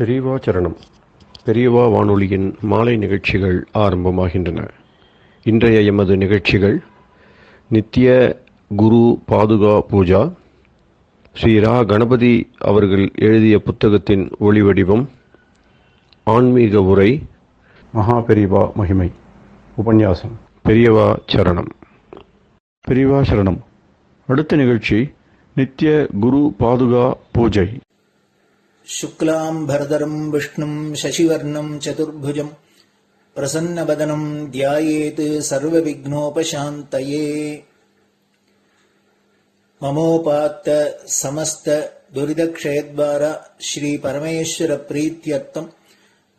பெரியவா சரணம். பெரியவா வானொலியின் மாலை நிகழ்ச்சிகள் ஆரம்பமாகின்றன. இன்றைய எமது நிகழ்ச்சிகள் நித்திய குரு பாதுகா பூஜா, ஸ்ரீ ரா கணபதி அவர்கள் எழுதிய புத்தகத்தின் ஒளிவடிவம், ஆன்மீக உரை, மகா பெரியவா மகிமை, உபன்யாசம். பெரியவா சரணம். பெரியவா சரணம். அடுத்த நிகழ்ச்சி நித்திய குரு பாதுகா பூஜை. शुक्लां भरदरं विष्णुं शशिवर्णं चतुर्भुजं प्रसन्नवदनं ध्यायेत् सर्वविघ्नोपशान्तये। ममोपात्त समस्त दुरितक्षयद्वारा श्री परमेश्वर प्रीत्यर्थं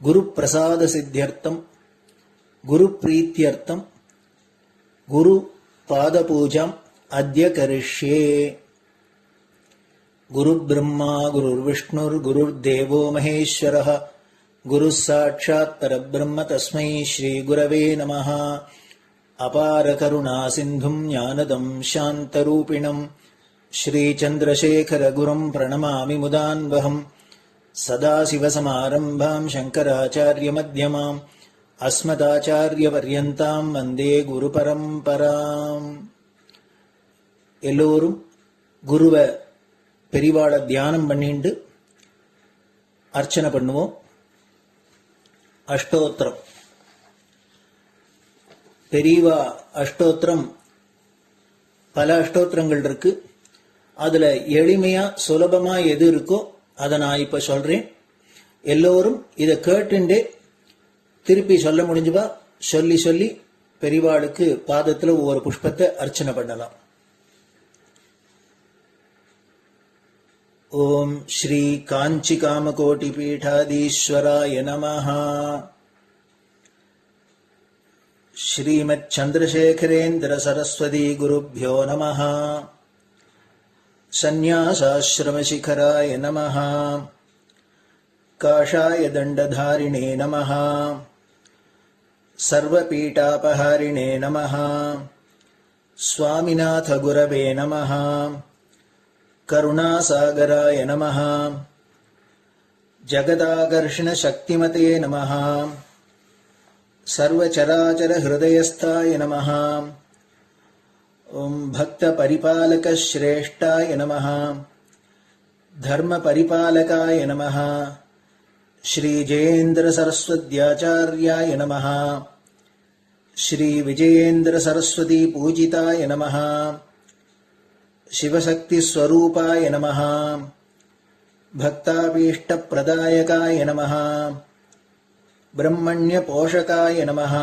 गुरुप्रसाद सिद्ध्यर्थं गुरुप्रीत्यर्थं गुरुपादपूजाम् अद्य करिष्ये। गुरुर्ब्रह्मा गुरुर्विष्णुर्गुरुर्देवो महेश्वरः गुरुः साक्षात् परब्रह्म तस्मै श्रीगुरवे नमः। अपार करुणासिन्धुं ज्ञानदं शान्तरूपिणं श्रीचन्द्रशेखरगुरुं प्रणमामि मुदान्वहम्। सदाशिवसमारम्भां शङ्कराचार्यमध्यमाम् अस्मदाचार्यपर्यन्तां वन्दे गुरुपरम्पराम्. எல்லோரும் குருவை பெரிவாளை தியானம் பண்ணிண்டு அர்ச்சனை பண்ணுவோம். அஷ்டோத்திரம். பெரியவா அஷ்டோத்திரம் பல அஷ்டோத்திரங்கள் இருக்கு. அதுல எளிமையா சுலபமா எது இருக்கோ அதை நான் இப்ப சொல்றேன். எல்லோரும் இதை கேட்டுண்டே திருப்பி சொல்ல முடிஞ்சுவா சொல்லி சொல்லி பெரிவாளுக்கு பாதத்துல ஒவ்வொரு புஷ்பத்தை அர்ச்சனை பண்ணலாம். ओम श्री कांची कामकोटि पीठाधीश्वराय नमः. श्रीमत् चंद्रशेखरेन्द्र सरस्वती गुरुभ्यो नमः. संन्यासाश्रम शिखराय नमः. काषाय दंडधारिणे नमः. सर्वपीठापहारिणे नमः. स्वामिनाथ गुरवे नमः. करुणासागराय नमः. जगदाकर्षण शक्तिमते नमः. सर्वचराचर हृदयस्थाय नमः. ओम भक्त परिपालक श्रेष्ठाय नमः. धर्म परिपालकाय नमः. श्री जयेन्द्र सरस्वत्याचार्याय नमः. श्री विजयेन्द्र सरस्वती पूजिताय नमः. शिवशक्ति स्वरूपाय नमः. भक्ताभीष्ट प्रदायकाय नमः. ब्रह्मण्य पोषकाय नमः.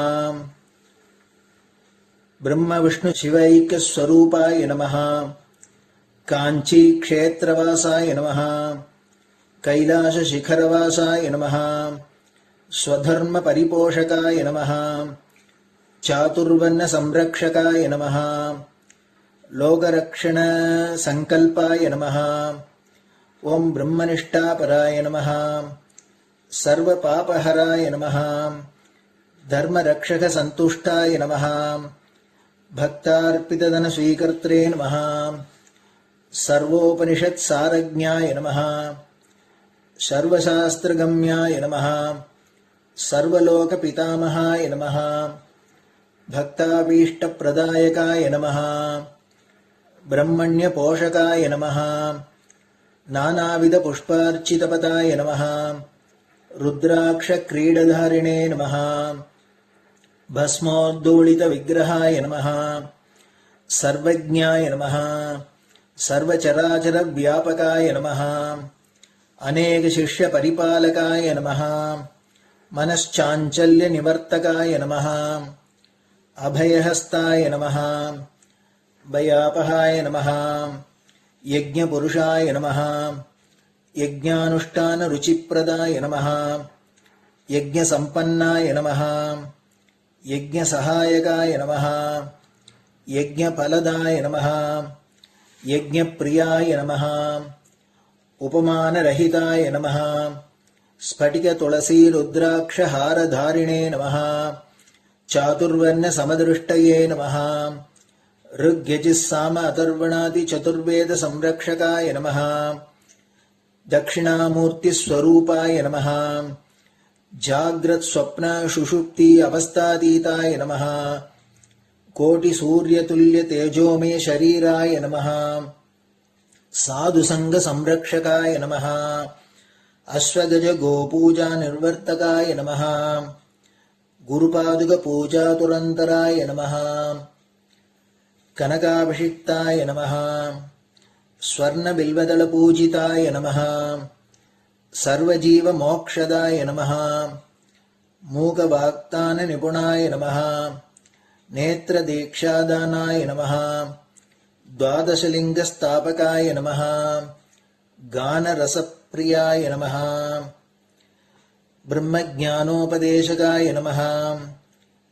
ब्रह्म विष्णु शिवैक्य स्वरूपाय नमः. कांची क्षेत्रवासाय नमः. कैलाश शिखरवासाय नमः. स्वधर्म परिपोषकाय नमः. चातुर्वर्ण संरक्षकाय नमः. लोकरक्षण संकल्पाय नमः. ओम ब्रह्मनिष्ठापराय नमः. सर्वपापहराय नमः. धर्मरक्षक संतुष्टाय नमः. भक्तार्पितधन स्वीकर्त्रे नमः. सर्वोपनिषत् सारज्ञाय नमः. सर्वशास्त्रगम्याय नमः. सर्वलोक पितामहाय नमः. भक्ताभीष्ट प्रदायकाय नमः. ब्रह्मण्य पोषकाय नमः. नानाविध पुष्पार्चितपताय नमः. रुद्राक्ष क्रीडधारिणे नमः. भस्मोद्दोलित विग्रहाय नमः. सर्वज्ञाय नमः. सर्वचराचर व्यापकाय नमः. अनेक शिष्य परिपालकाय नमः. मनश्चाञ्चल्य निवर्तकाय नमः. अभयहस्ताय नमः. भयापहाय नमः. यज्ञपुरुषाय नमः. यज्ञानुष्ठान रुचिप्रदाय नमः. यज्ञसम्पन्नाय नमः. यज्ञसहायकाय नमः. यज्ञफलदाय नमः. यज्ञप्रियाय नमः. उपमानरहिताय नमः. स्फटिक तुलसी रुद्राक्ष हारधारिणे नमः. चातुर्वर्ण समदृष्टये नमः. ऋग्यजुस्साम अथर्वणादि चतुर्वेद संरक्षकाय नमः. दक्षिणामूर्तिस्वरूपाय नमः जाग्रत् स्वप्न सुषुप्ति अवस्थातीताय नमः कोटिसूर्यतुल्यतेजोमय शरीराय नमः साधुसङ्गसंरक्षकाय नमः अश्वगज गोपूजा निर्वर्तकाय नमः गुरुपादुकपूजातुरन्तराय नमः कनकाभिषिक्ताय नमः स्वर्णबिल्वदलपूजिताय नमः सर्वजीवमोक्षदाय नमः मूकवाक्ताननिपुणाय नमः नेत्रदीक्षादानाय नमः द्वादशलिङ्गस्थापकाय नमः गानरसप्रियाय नमः ब्रह्मज्ञानोपदेशकाय नमः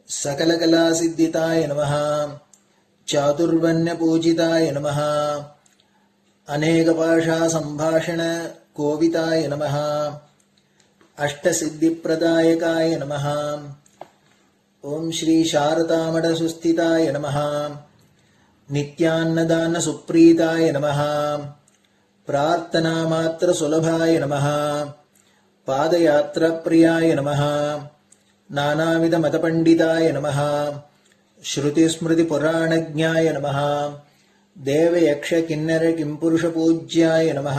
सकलकलासिद्धिताय नमः चातुर्वर्ण्यपूजिताय नमः अनेकभाषासम्भाषण कोविताय नमः अष्टसिद्धिप्रदायकाय नमः ओम श्री शारदामठसुस्थिताय नमः नित्यान्नदानसुप्रीताय नमः प्रार्थनामात्रसुलभाय नमः पादयात्राप्रियाय नमः नानाविधमतपण्डिताय नमः श्रुतिस्मृतिपुराणज्ञाय नमः देवयक्षकिन्नरकिंपुरुषपूज्याय नमः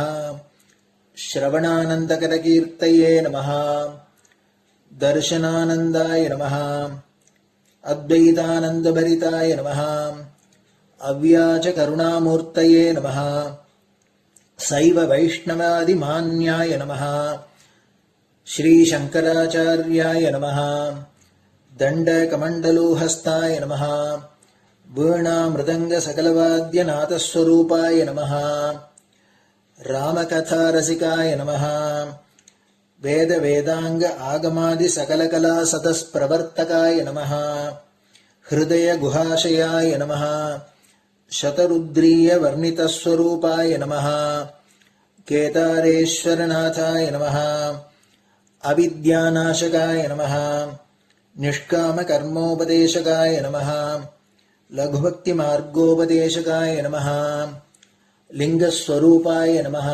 श्रवणानन्दकरकीर्तये नमः दर्शनानन्दाय नमः अद्वैतानन्दभरिताय नमः अव्याजकरुणामूर्तये नमः शैव वैष्णवादिमान्याय नमः श्रीशङ्कराचार्याय नमः दण्डकमण्डलोहस्ताय नमः वीणामृदङ्गसकलवाद्यनाथस्वरूपाय नमः रामकथारसिकाय नमः वेदवेदाङ्ग आगमादिसकलकलासतस्प्रवर्तकाय नमः हृदयगुहाशयाय नमः शतरुद्रीयवर्णितस्वरूपाय नमः केदारेश्वरनाथाय नमः अविद्यानाशकाय नमः निष्कामकर्मोपदेशकाय नमः लघुभक्तिमार्गोपदेशकाय नमः लिङ्गस्वरूपाय नमः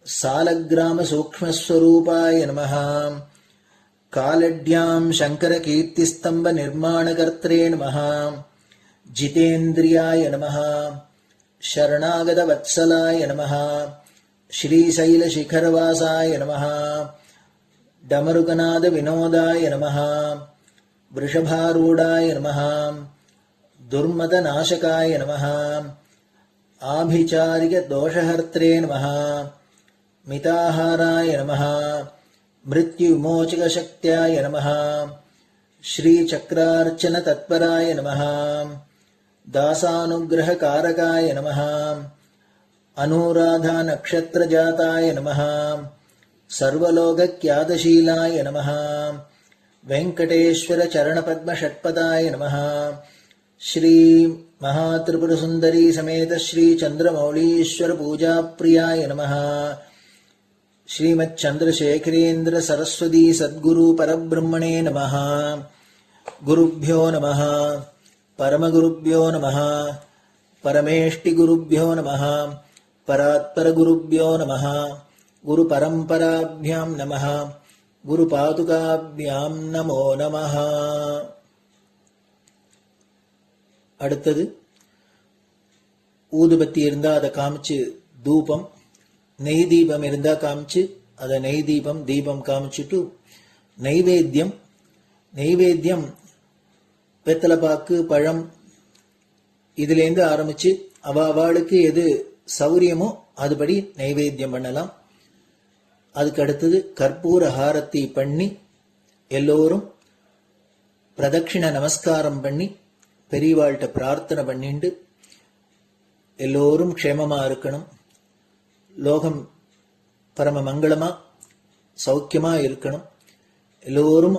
सालग्रामसूक्ष्मस्वरूपाय नमः कालड्यां शङ्करकीर्तिस्तम्भनिर्माणकर्त्रे नमः जितेन्द्रियाय नमः शरणागतवत्सलाय नमः श्रीशैलशिखरवासाय नमः डमरुकनादविनोदाय नमः वृषभारूढाय नमः दुर्मदनाशकाय नमः आभिचारिकदोषहर्त्रे नमः मिताहाराय नमः मृत्युविमोचकशक्त्याय नमः श्रीचक्रार्चनतत्पराय नमः दासानुग्रहकारकाय नमः अनुराधानक्षत्रजाताय नमः सर्वलोकख्यातशीलाय नमः वेङ्कटेश्वरचरणपद्मषट्पदाय नमः श्री महात्रिपुरसुन्दरी समेत श्री चन्द्रमौलीश्वर पूजाप्रियाय नमः श्रीमच्चन्द्रशेखरेन्द्र सरस्वती सद्गुरु परब्रह्मणे नमः गुरुभ्यो नमः परमगुरुभ्यो नमः परमेष्टिगुरुभ्यो नमः परात्परगुरुभ्यो नमः गुरुपरम्पराभ्यां नमः गुरुपादुकाभ्यां नमो नमः. அடுத்தது ஊதுபத்தி இருந்தா அதை காமிச்சு தூபம், நெய் தீபம் இருந்தா காமிச்சு அதை நெய் தீபம் தீபம் காமிச்சுட்டு நைவேத்தியம் வெத்தலைப்பாக்கு பழம் இதுலேருந்து ஆரம்பிச்சு அவளுக்கு எது சௌரியமோ அதுபடி நைவேத்தியம் பண்ணலாம். அதுக்கு அடுத்தது கற்பூர ஹாரத்தி பண்ணி எல்லோரும் பிரதட்சிண நமஸ்காரம் பண்ணி பெரியவாள்கிட்ட பிரார்த்தனை பண்ணிண்டு எல்லோரும் க்ஷேமமா இருக்கணும், லோகம் பரம மங்களமா சௌக்கியமா இருக்கணும், எல்லோரும்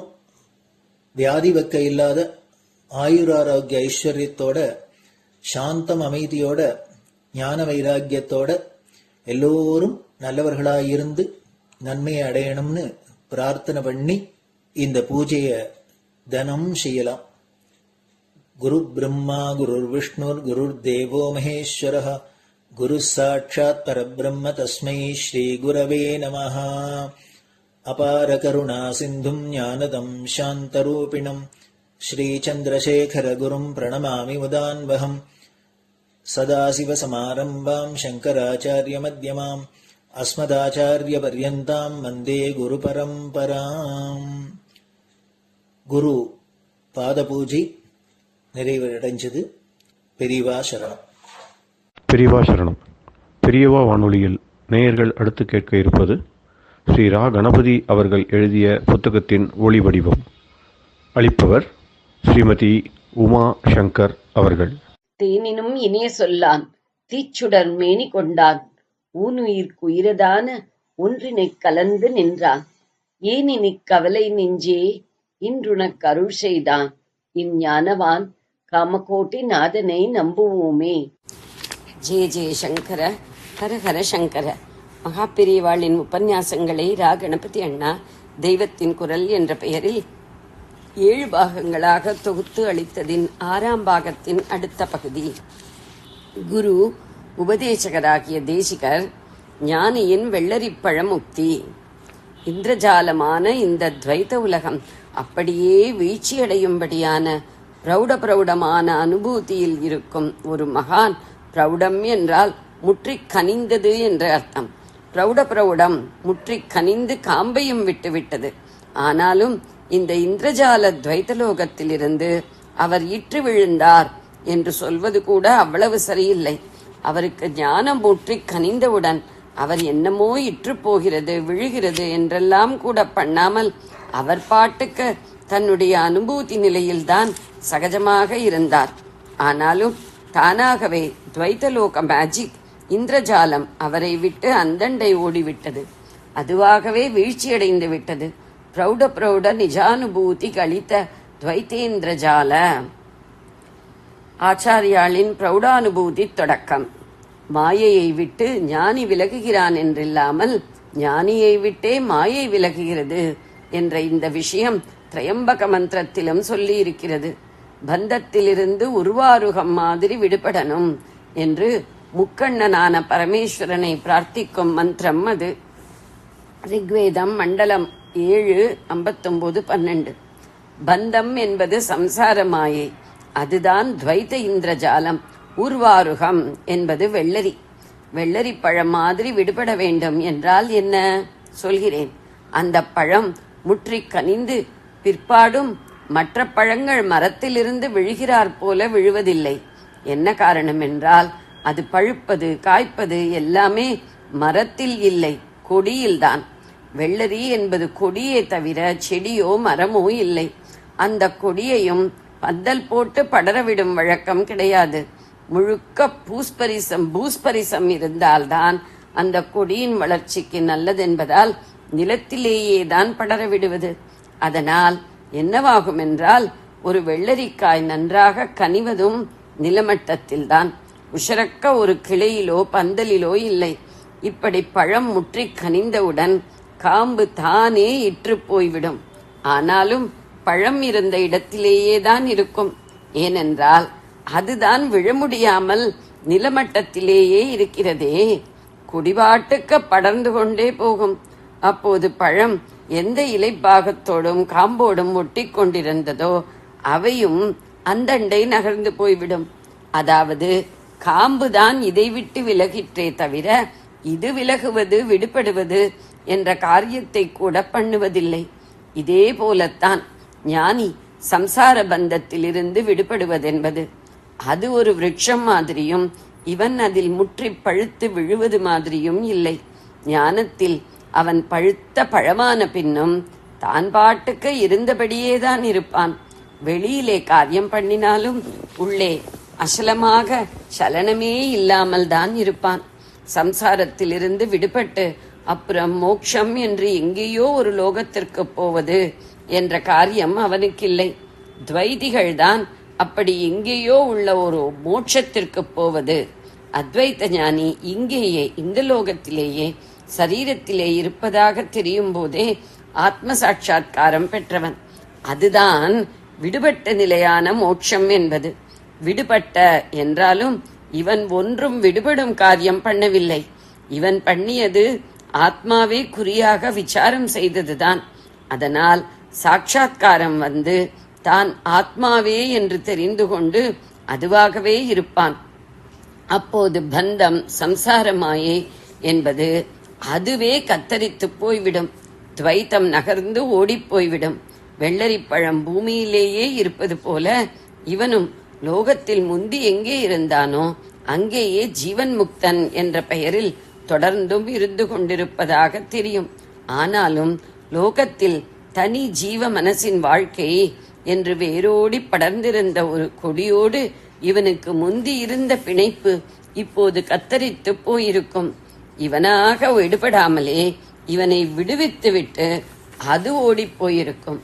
வியாதி வெக்க இல்லாத ஆயுராரோக்கிய ஐஸ்வர்யத்தோட சாந்தம் அமைதியோட ஞான வைராக்கியத்தோட எல்லோரும் நல்லவர்களாயிருந்து நன்மையை அடையணும்னு பிரார்த்தனை பண்ணி இந்த பூஜையை தினம் செய்யலாம். குரு பிரம்மா குருர் விஷ்ணுர் குருர் தேவோ மகேஸ்வரः குரு சாட்சாத் பரபிரம்ம தஸ்மை ஸ்ரீ குரவே நமஹ. அபார கருணா சிந்தும் ஞானதம் சாந்தரூபிணம் ஸ்ரீ சந்திரசேகர குரும் பிரணமாமி முதான்வகம். சதாசிவசமாரம்பாம் சங்கராச்சாரிய மத்யமாம் அஸ்மதாச்சாரிய பர்யந்தாம் வந்தே குரு பரம்பராம். குரு பாத பூஜை நிறைவடைஞ்சது. பெரியவா சரணம். பெரியவா சரணம். பெரியவா வானொலியில் நேயர்கள் அடுத்து கேட்க இருப்பது ஸ்ரீ ரா கணபதி அவர்கள் எழுதிய புத்தகத்தின் ஒளி வடிவம். அளிப்பவர் ஸ்ரீமதி உமா சங்கர் அவர்கள். தேனினும் இனிய சொல்லான் தீச்சுடர் மேனி கொண்டான் ஊனுயிர்க்கு உயிரதான ஒன்றினைக் கலந்து நின்றான் ஏனினிக் கவலை நெஞ்சே இன்றுனக் அருள் செய்தான் இஞ்ஞானவான் காமகோட்டி நாதனை நம்புவோமே. ஜெய ஜெய சங்கர, ஹர ஹர சங்கர. மகாபெரியவாளின் உபன்யாசங்களை ரா கணபதி அண்ணா தெய்வத்தின் குரல் என்ற பெயரில் 7 பாகங்களாக தொகுத்து அளித்ததின் 6ஆம் பாகத்தின் அடுத்த பகுதி. குரு உபதேசகராகிய தேசிகர் ஞானியின் வெள்ளரிப்பழமுக்தி. இந்திரஜாலமான இந்த துவைத உலகம் அப்படியே வீழ்ச்சியடையும்படியான பிரௌடமான அனுபூதியில் இருக்கும் ஒரு மகான். பிரௌடம் என்றால் முற்றிக் கனிந்தது என்ற அர்த்தம். பிரௌடம் முற்றிக் கனிந்து காம்பையும் விட்டுவிட்டது. ஆனாலும் இந்த இந்திரஜால துவைத்தலோகத்திலிருந்து அவர் இற்று விழுந்தார் என்று சொல்வது கூட அவ்வளவு சரியில்லை. அவருக்கு ஞானம் முற்றிக் கனிந்தவுடன் அவர் என்னமோ இற்று போகிறது, விழுகிறது என்றெல்லாம் கூட பண்ணாமல் அவர் பாட்டுக்கு தன்னுடைய அனுபூதி நிலையில்தான் சகஜமாக இருந்தார். ஆனாலும் தானாகவே துவைத்தலோக மேஜிக் இந்திரஜாலம் அவரை விட்டு அந்தண்டை ஓடிவிட்டது. அதுவாகவே வீழ்ச்சியடைந்து விட்டது. பிரௌட நிஜானுபூதி கழித்த துவைத்தேந்திரஜால. ஆச்சாரியாளின் பிரௌடானுபூதி தொடக்கம். மாயையை விட்டு ஞானி விலகுகிறான் என்றில்லாமல் ஞானியை விட்டே மாயை விலகுகிறது என்ற இந்த விஷயம் திரையம்பக மந்திரத்திலும் சொல்லி இருக்கிறது. பந்தத்திலிருந்து உருவாருகம் மாதிரி விடுபடணும் என்று முக்கண்ணனான பரமேஸ்வரனை பிரார்த்திக்கும் மந்திரம் அது. ரிக்வேதம் மண்டலம் 7:59-12. பந்தம் என்பது சம்சார மாயை, அதுதான் துவைத இந்திரஜாலம். ஊர்வாருகம் என்பது வெள்ளரி பழம் மாதிரி விடுபட வேண்டும் என்றால் என்ன சொல்கிறேன். அந்த பழம் முற்றி கனிந்து பிற்பாடும் மற்ற பழங்கள் மரத்திலிருந்து விழுகிறார் போல விழுவதில்லை. என்ன காரணம் என்றால் அது பழுப்பது காய்ப்பது எல்லாமே மரத்தில் இல்லை, கொடியில்தான். வெள்ளரி என்பது கொடியே தவிர செடியோ மரமோ இல்லை. அந்த கொடியையும் பந்தல் போட்டு படரவிடும் வழக்கம் கிடையாது. முழுக்க பூஸ்பரிசம் இருந்தால்தான் அந்த கொடியின் வளர்ச்சிக்கு நல்லதென்பதால் நிலத்திலேயே தான் படரவிடுவது. அதனால் என்னவாகும் என்றால் ஒரு வெள்ளரிக்காய் நன்றாக கனிவதும் நிலமட்டத்தில்தான், உஷரக்க ஒரு கிளையிலோ பந்தலிலோ இல்லை. இப்படி பழம் முற்றி கனிந்தவுடன் காம்பு தானே இற்று போய்விடும். ஆனாலும் பழம் இருந்த இடத்திலேயே தான் இருக்கும். ஏனென்றால் அதுதான் விழ முடியாமல் நிலமட்டத்திலேயே இருக்கிறதே. குடிபாட்டுக்க படர்ந்து கொண்டே போகும். அப்போது பழம் எந்த இலைப்பாகத்தோடும் காம்போடும் ஒட்டி கொண்டிருந்ததோ அவையும் அந்தண்டை நகர்ந்து போய்விடும். அதாவது காம்புதான் இதை விட்டு விலகிற்றே தவிர இது விலகுவது விடுபடுவது என்ற காரியத்தை கூட பண்ணுவதில்லை. இதே போலத்தான் ஞானி சம்சார பந்தத்திலிருந்து விடுபடுவதென்பது. அது ஒரு விருட்சம் மாதிரியும் இவன் அதில் முற்றி பழுத்து விழுவது மாதிரியும் இல்லை. ஞானத்தில் அவன் பழுத்த பழமான பின்னும் தான் பாட்டுக்கு இருந்தபடியேதான் இருப்பான். வெளியிலே காரியம் பண்ணினாலும் உள்ளே அசலமாக சலனமே இல்லாமல் தான் இருப்பான். சம்சாரத்திலிருந்து விடுபட்டு அப்புறம் மோட்சம் என்று எங்கேயோ ஒரு லோகத்திற்கு போவது என்ற காரியம் அவனுக்கில்லை. துவைதிகள்தான் அப்படி எங்கேயோ உள்ள ஒரு மோட்சத்திற்கு போவது. அத்வைத ஞானி இங்கேயே இந்த லோகத்திலேயே சரீரத்திலே இருப்பதாக தெரியும் போதே ஆத்ம சாட்சா்காரம் பெற்றவன். அதுதான் விடுபட்ட நிலையான மோட்சம் என்பது. விடுபட்ட என்றாலும் இவன் ஒன்றும் விடுபடும் காரியம் பண்ணவில்லை. இவன் பண்ணியது ஆத்மாவே குறியாக விசாரம் செய்ததுதான். அதனால் சாட்சாத்காரம் வந்து தான் ஆத்மாவே என்று தெரிந்து கொண்டு அதுவாகவே இருப்பான். அப்போது பந்தம், சம்சாரமாயே என்பது அதுவே கத்தரித்து போய்விடும். துவைத்தம் நகர்ந்து ஓடிப்போய்விடும். வெள்ளரிப்பழம் பூமியிலேயே இருப்பது போல இவனும் லோகத்தில் முந்தி எங்கே இருந்தானோ அங்கேயே ஜீவன் முக்தன் என்ற பெயரில் தொடர்ந்தும் இருந்து கொண்டிருப்பதாக தெரியும். ஆனாலும் லோகத்தில் தனி ஜீவ மனசின் வாழ்க்கை என்று வேரோடி படர்ந்திருந்த ஒரு கொடியோடு இவனுக்கு முந்தி இருந்த பிணைப்பு இப்போது கத்தரித்து போயிருக்கும். இவனாக விடுபடாமலே இவனை விடுவித்துவிட்டு அது ஓடிப்போயிருக்கும்.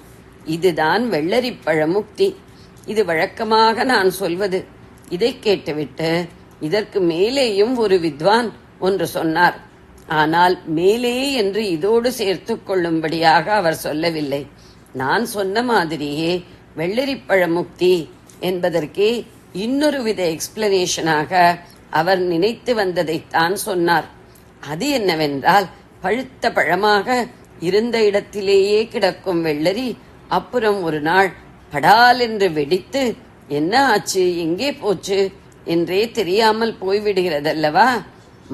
இதுதான் வெள்ளரிப்பழ முக்தி. இது வழக்கமாக நான் சொல்வது. இதை கேட்டுவிட்டு இதற்கு மேலேயும் ஒரு வித்வான் ஒன்று சொன்னார். ஆனால் மேலே என்று இதோடு சேர்த்து கொள்ளும்படியாக அவர் சொல்லவில்லை. நான் சொன்ன மாதிரியே வெள்ளரிப்பழ முக்தி என்பதற்கே இன்னொரு வித எக்ஸ்பிளனேஷனாக அவர் நினைத்து வந்ததைத்தான் சொன்னார். அது என்னவென்றால், பழுத்த பழமாக இருந்த இடத்திலேயே கிடக்கும் வெள்ளரி அப்புறம் ஒரு நாள் படால் என்று வெடித்து என்ன ஆச்சு, எங்கே போச்சு என்றே தெரியாமல் போய்விடுகிறதல்லவா.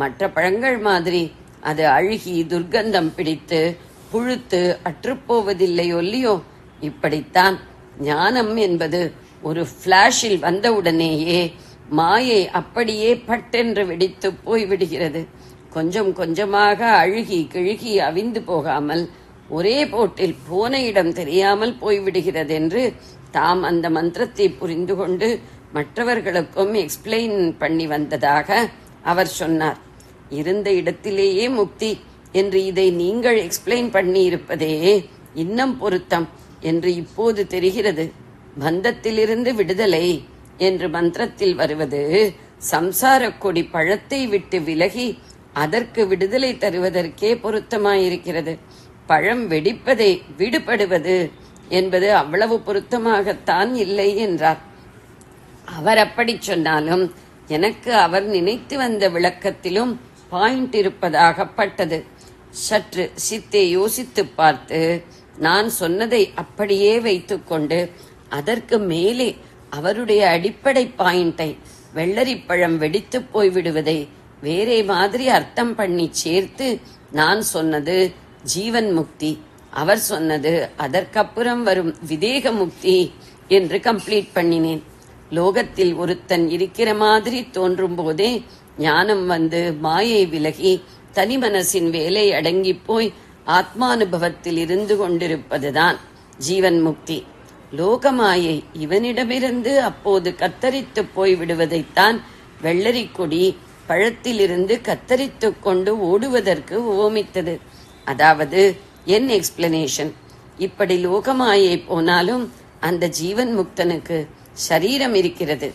மற்ற பழங்கள் மாதிரி அது அழுகி துர்க்கந்தம் பிடித்து புழுத்து அற்றுப்போவதில்லை ஒல்லியோ. இப்படித்தான் ஞானம் என்பது ஒரு பிளாஷில் வந்தவுடனேயே மாயை அப்படியே பட்டென்று வெடித்து போய்விடுகிறது. கொஞ்சம் கொஞ்சமாக அழுகி கிழுகி அவிந்து போகாமல் ஒரே போட்டில் போன இடம் தெரியாமல் போய்விடுகிறது என்று தாம் அந்த மந்திரத்தை புரிந்து கொண்டு மற்றவர்களுக்கும் எக்ஸ்பிளைன் பண்ணி வந்ததாக அவர் சொன்னார். இருந்த இடத்திலேயே முக்தி என்று இதை நீங்கள் எக்ஸ்பிளைன் பண்ணி இருப்பதே இன்னும் பொருத்தம் என்று இப்போது தெரிகிறது. பந்தத்திலிருந்து விடுதலை என்று மந்திரத்தில் வருவது சம்சார கொடி பழத்தை விட்டு விலகி அதற்கு விடுதலை தருவதற்கே பொருத்தமாயிருக்கிறது. பழம் வெடிப்பதை விடுபடுவது என்பது அவ்வளவு பொருத்தமாகத்தான் இல்லை என்றார். அவர் அப்படி சொன்னாலும் எனக்கு அவர் நினைத்து வந்த விளக்கத்திலும் பாயிண்ட் இருப்பதாகப்பட்டது. சற்று சித்தை யோசித்து பார்த்து நான் சொன்னதை அப்படியே வைத்துக்கொண்டு அதற்கு மேலே அவருடைய அடிப்படை பாயிண்டை வெள்ளரிப்பழம் வெடித்து போய்விடுவதை வேறே மாதிரி அர்த்தம் பண்ணி சேர்த்து நான் சொன்னது ஜீவன் முக்தி, அவர் சொன்னது அதற்கப்புறம் வரும் விதேக முக்தி என்று கம்ப்ளீட் பண்ணினேன். லோகத்தில் ஒருத்தன் இருக்கிற மாதிரி தோன்றும் போதே ஞானம் வந்து மாயை விலகி தனி மனசின் வேலை அடங்கி போய் ஆத்மானுபவத்தில் இருந்து கொண்டிருப்பதுதான் ஜீவன் முக்தி. லோகமாயை இவனிடமிருந்து அப்போது கத்தரித்து போய்விடுவதைத்தான் வெள்ளரி கொடி பழத்திலிருந்து கத்தரித்து கொண்டு ஓடுவதற்கு ஓமித்தது. அதாவது என் எக்ஸ்பிளனேஷன். இப்படி லோகமாயை போனாலும் அந்த ஜீவன் முக்தனுக்கு சரீரம் இருக்கிறது.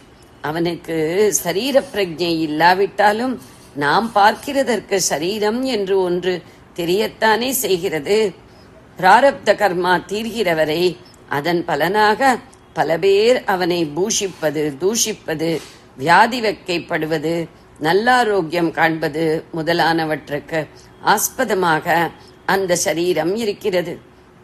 அவனுக்கு சரீர பிரஜை இல்லாவிட்டாலும் நாம் பார்க்கிறதற்கு சரீரம் என்று ஒன்று தெரியத்தானே செய்கிறது. பிராரப்த கர்மா தீர்கிறவரை அதன் பலனாக பல பேர் அவனை தூஷிப்பது, வியாதி வைக்கப்படுவது, நல்லாரோக்கியம் காண்பது முதலானவற்றுக்கு ஆஸ்பதமாக அந்த சரீரம் இருக்கிறது.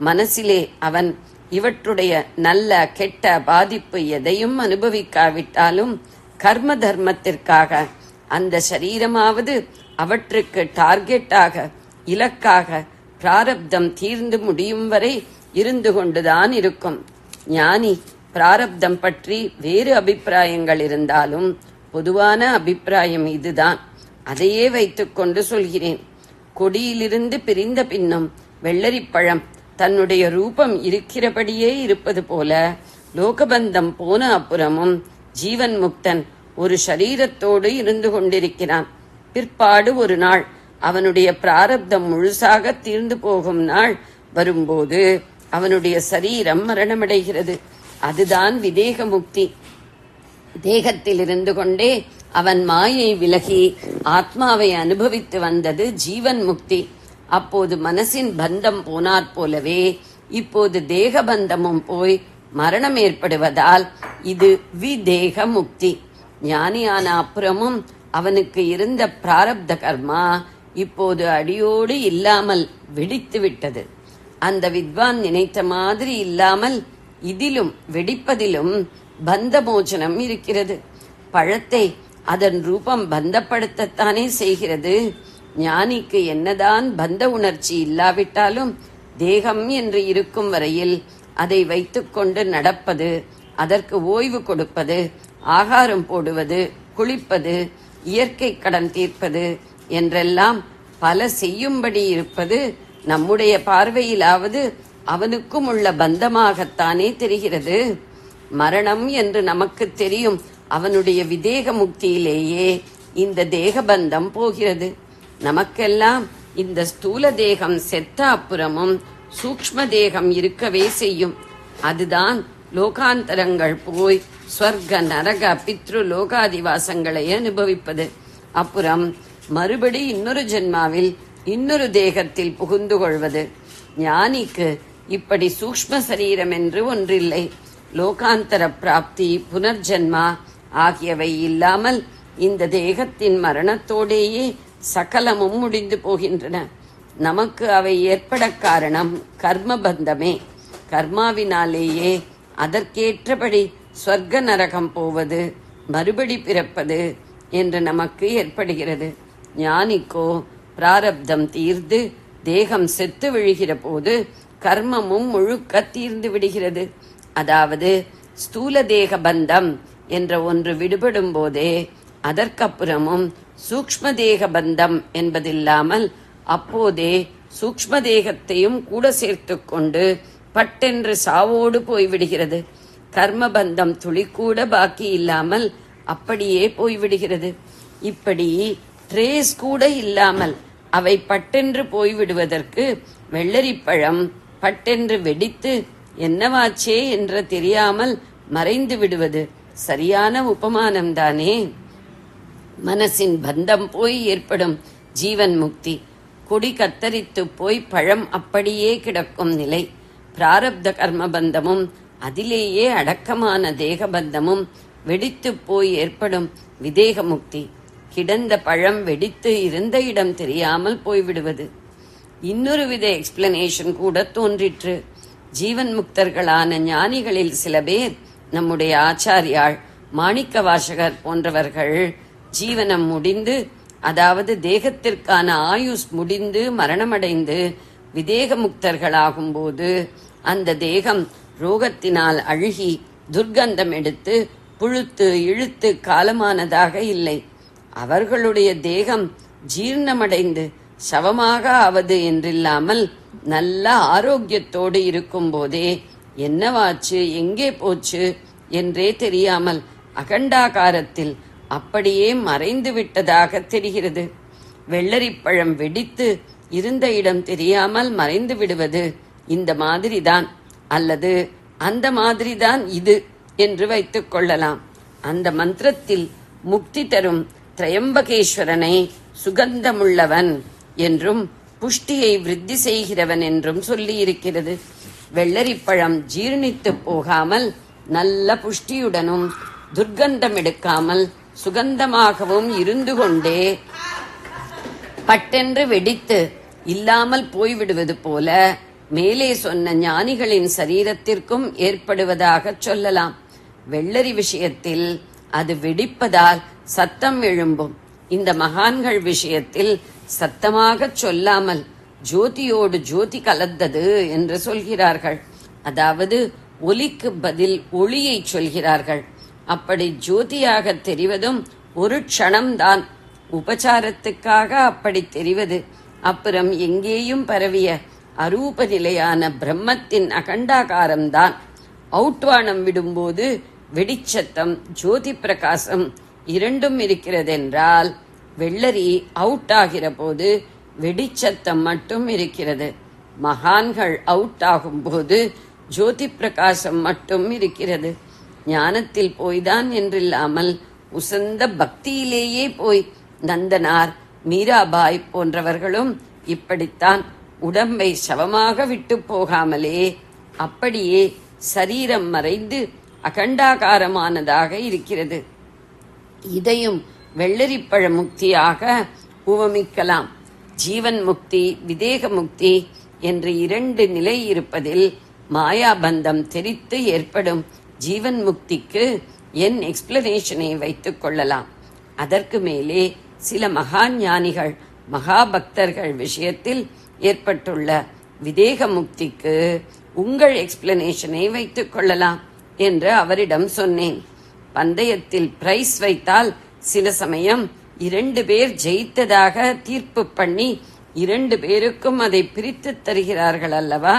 மனசிலே அவன் இவற்றுடைய நல்ல கெட்ட பாதிப்பு எதையும் அனுபவிக்காவிட்டாலும் கர்ம தர்மத்திற்காக அந்த சரீரமாவது அவற்றுக்கு டார்கெட்டாக, இலக்காக பிராரப்தம் தீர்ந்து முடியும் வரை இருந்து கொண்டுதான் இருக்கும். ஞானி பிராரப்தம் பற்றி வேறு அபிப்பிராயங்கள் இருந்தாலும் பொதுவான அபிப்பிராயம் இதுதான். அதையே வைத்துக்கொண்டு சொல்கிறேன். கொடியிலிருந்து பிரிந்த பின்னும் வெள்ளரிப்பழம் தன்னுடைய ரூபம் இருக்கிறபடியே இருப்பது போல லோகபந்தம் போன அப்புறமும் ஜீவன் முக்தன் ஒரு சரீரத்தோடு இருந்து கொண்டிருக்கிறான். பிற்பாடு ஒரு நாள் அவனுடைய பிராரப்தம் முழுசாக தீர்ந்து போகும் நாள் வரும்போது அவனுடைய சரீரம் மரணமடைகிறது. அதுதான் விதேக முக்தி. தேகத்தில் இருந்து கொண்டே அவன் மாயை விலகி ஆத்மாவை அனுபவித்து வந்தது ஜீவன் முக்தி. அப்போது மனசின் பந்தம் போனாற் போலவே இப்போது தேக பந்தமும் போய் மரணம் ஏற்படுவதால் இது விதேக முக்தி. ஞானியான அப்புறமும் அவனுக்கு இருந்த பிராரப்த கர்மா இப்போது அடியோடு இல்லாமல் வெடித்து விட்டது. அந்த வித்வான் நினைத்த மாதிரி இல்லாமல் இதிலும் வெடிப்பதிலும் பந்த மோச்சனம் இருக்கிறது. பழத்தை அதன் ரூபம் பந்தப்படுத்தத்தானே செய்கிறது. ஞானிக்கு என்னதான் பந்த உணர்ச்சி இல்லாவிட்டாலும் தேகம் என்று இருக்கும் வரையில் அதை வைத்துக்கொண்டு நடப்பது, அதற்கு ஓய்வு கொடுப்பது, ஆகாரம் போடுவது, குளிப்பது, இயற்கை கடன் தீர்ப்பது என்றெல்லாம் பல செய்யும்படி இருப்பது நம்முடைய பார்வையிலாவது அவனுக்கும் உள்ள பந்தமாகத்தானே தெரிகிறது. மரணம் என்று நமக்கு தெரியும். அவனுடைய விதேக முக்தியிலேயே இந்த தேகபந்தம் போகிறது. நமக்கெல்லாம் இந்த ஸ்தூல தேகம் செத்த அப்புறமும் சூக்ஷ்ம தேகம் இருக்கவே செய்யும். அதுதான் லோகாந்தரங்கள் போய் ஸ்வர்க நரக பித்ரு லோகாதிவாசங்களை அனுபவிப்பது. அப்புறம் மறுபடி இன்னொரு ஜென்மாவில் இன்னொரு தேகத்தில் புகுந்து கொள்வது. ஞானிக்கு இப்படி சூக்ஷ்ம சரீரம் என்று ஒன்றில்லை. லோகாந்தர பிராப்தி, புனர்ஜென்மா ஆகியவை இல்லாமல் இந்த தேகத்தின் மரணத்தோடேயே சகலமும் முடிந்து போகின்றன. நமக்கு அவை ஏற்பட காரணம் கர்மபந்தமே. கர்மாவினாலேயே அதற்கேற்றபடி ஸ்வர்க நரகம் போவது, மறுபடி பிறப்பது என்று நமக்கு ஏற்படுகிறது. ஞானிக்கோ பிராரப்தம் தீர்ந்து தேகம் செத்து விழுகிற போது கர்மமும் முழுக்க தீர்ந்து விடுகிறது. அதாவது ஸ்தூல தேக பந்தம் என்ற ஒன்று விடுபடும் போதே அதற்கப்புறமும் சூக்ஷ்ம தேக பந்தம் என்பதில்லாமல் அப்போதே சூக்ஷ்ம தேகத்தையும் கூட சேர்த்து கொண்டு பட்டென்று சாவோடு போய்விடுகிறது. கர்மபந்தம் துளி கூட பாக்கி இல்லாமல் அப்படியே போய்விடுகிறது. இப்படி ட்ரேஸ் கூட இல்லாமல் அவை பட்டென்று போய்விடுவதற்கு வெள்ளரிப்பழம் பட்டென்று வெடித்து என்னவாச்சே என்று தெரியாமல் மறைந்து விடுவது சரியான உபமானம்தானே. மனசின் பந்தம் போய் ஏற்படும் ஜீவன் முக்தி, கொடி கத்தரித்து போய் பழம் அப்படியே கிடக்கும் நிலை, பிராரப்த கர்மபந்தமும் அதிலேயே அடக்கமான தேகபந்தமும் வெடித்து போய் ஏற்படும் விதேக முக்தி, கிடந்த பழம் வெடித்து இருந்த இடம் தெரியாமல் போய்விடுவது. இன்னொரு வித எக்ஸ்பிளனேஷன் கூட தோன்றிற்று. ஜீவன் முக்தர்களான ஞானிகளில் சில பேர், நம்முடைய ஆச்சாரியாள், மாணிக்க வாசகர் போன்றவர்கள் ஜீவனம் முடிந்து, அதாவது தேகத்திற்கான ஆயுஸ் முடிந்து மரணமடைந்து விதேக முக்தர்களாகும் போது அந்த தேகம் ரோகத்தினால் அழுகி துர்க்கந்தம் எடுத்து புழுத்து இழுத்து காலமானதாக இல்லை. அவர்களுடைய தேகம் ஜீர்ணமடைந்து சவமாக ஆவது என்றில்லாமல் நல்ல ஆரோக்கியத்தோடு இருக்கும் போதே என்னவாச்சு எங்கே போச்சு என்றே தெரியாமல் அகண்டாகாரத்தில் அப்படியே மறைந்து விட்டதாக தெரிகிறது. வெள்ளரிப்பழம் வெடித்து இருந்த இடம் தெரியாமல் மறைந்து விடுவது இந்த மாதிரிதான், அல்லது அந்த மாதிரிதான் இது என்று வைத்துக் கொள்ளலாம். அந்த மந்திரத்தில் முக்தி தரும் திரையம்பகேஸ்வரனை சுகந்தமுள்ளவன் என்றும் புஷ்டியை விருத்தி செய்கிறவன் என்றும் சொல்லி இருக்கிறது. வெள்ளரிப்பழம் ஜீர்ணித்து போகாமல் நல்ல புஷ்டியுடனும் துர்க்கந்தம் எடுக்காமல் சுகந்தமாகவும் இருந்து கொண்டே பட்டென்று வெடித்து இல்லாமல் போய்விடுவது போல மேலே சொன்ன ஞானிகளின் சரீரத்திற்கும் ஏற்படுவதாக சொல்லலாம். வெள்ளரி விஷயத்தில் அது வெடிப்பதால் சத்தம் எழும்பும். இந்த மகான்கள் விஷயத்தில் சத்தமாக சொல்லாமல் ஜோதியோடு ஜோதி கலந்தது என்று சொல்கிறார்கள். அதாவது ஒலிக்கு பதில் ஒளியை சொல்கிறார்கள். அப்படி ஜோதியாக தெரிவதும் ஒரு க்ஷணம்தான். உபசாரத்துக்காக அப்படி தெரிவது. அப்புறம் எங்கேயும் பரவிய அரூப நிலையான பிரம்மத்தின் அகண்டாகாரம்தான். அவுட்வானம் விடும்போது வெடிச்சத்தம் ஜோதி பிரகாசம் இரண்டும் இருக்கிறதென்றால், வெள்ளரி அவுட் ஆகிற போது வெடிச்சத்தம் மட்டும் இருக்கிறது. மகான்கள் அவுட் ஆகும் போது ஜோதி பிரகாசம் மட்டும் இருக்கிறது. ஞானத்தில் போய்தான் என்றில்லாமல் உசந்த பக்தியிலேயே போய் நந்தனார், மீராபாய் போன்றவர்களும் இப்படித்தான் உடம்பை சவமாக விட்டு போகாமலே அப்படியே சரீரம் மறைந்து அகண்டாகாரமானதாக இருக்கிறது. இதையும் வெள்ளரிப்பழ முக்தியாக உவமிக்கலாம். ஜீவன் முக்தி, விதேக முக்தி என்று 2 நிலை இருப்பதில் மாயாபந்தம் தெரித்து ஏற்படும் ஜீவன் முக்திக்கு என் எக்ஸ்பிளனேஷனை வைத்துக் கொள்ளலாம். அதற்கு மேலே சில மகா ஞானிகள் மகாபக்தர்கள் விஷயத்தில் ஏற்பட்டுள்ள விதேக முக்திக்கு உங்கள் எக்ஸ்பிளனேஷனை வைத்துக் கொள்ளலாம் என்று அவரிடம் சொன்னேன். பந்தயத்தில் பிரைஸ் வைத்தால் சில சமயம் 2 பேர் ஜெயித்ததாக தீர்ப்பு பண்ணி 2 பேருக்கும் அதை பிரித்து தருகிறார்கள் அல்லவா?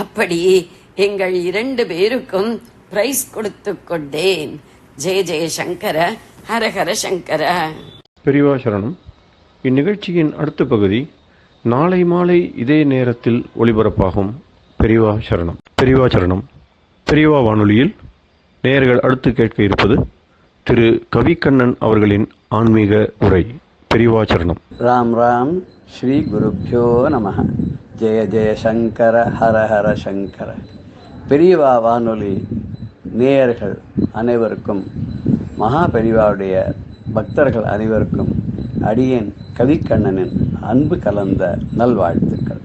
அப்படி எங்கள் 2 பேருக்கும் பிரைஸ் கொடுத்து கொண்டேன். ஜெய ஜெய சங்கர, ஹரஹர சங்கர. பெரியவா சரணம். இந்நிகழ்ச்சியின் அடுத்த பகுதி நாளை மாலை இதே நேரத்தில் ஒளிபரப்பாகும். பெரியவா சரணம். பெரியவா சரணம். பெரியவா வானொலியில் நேயர்கள் அடுத்து கேட்க இருப்பது திரு கவிக்கண்ணன் அவர்களின் ஆன்மீக உரை. பெரியவா சரணம். ராம் ராம். ஸ்ரீ குருப்யோ நம. ஜெய ஜெய சங்கர, ஹர ஹர சங்கர. பெரியவா வானொலி நேயர்கள் அனைவருக்கும், மகா பெரியவாவுடைய பக்தர்கள் அனைவருக்கும் அடியேன் கவிக்கண்ணனின் அன்பு கலந்த நல்வாழ்த்துக்கள்.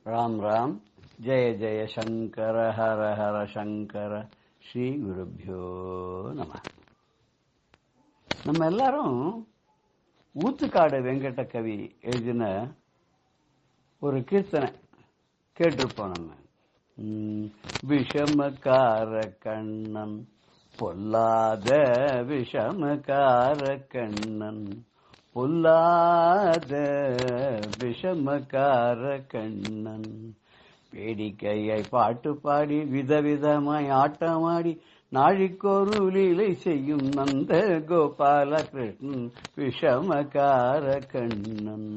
ராம் ராம். ஜெய ஜெய சங்கர, ஹர ஹர சங்கர. ஸ்ரீ குருப்யோ நம. நம்ம எல்லாரும் ஊத்துக்காடு வெங்கட கவி எழுதின ஒரு கீர்த்தனை கேட்டிருப்போம். நம்ம விஷமக்கார கண்ணன், பொல்லாத விஷமக்கார கண்ணன், பொல்லாத விஷமக்கார கண்ணன், வேடிக்கையை பாட்டு பாடி விதவிதமாய் ஆட்டமாடி நாழிக்கொரு லீலை செய்யும் நந்த கோபால கிருஷ்ணன் விஷமக்கார கண்ணன்.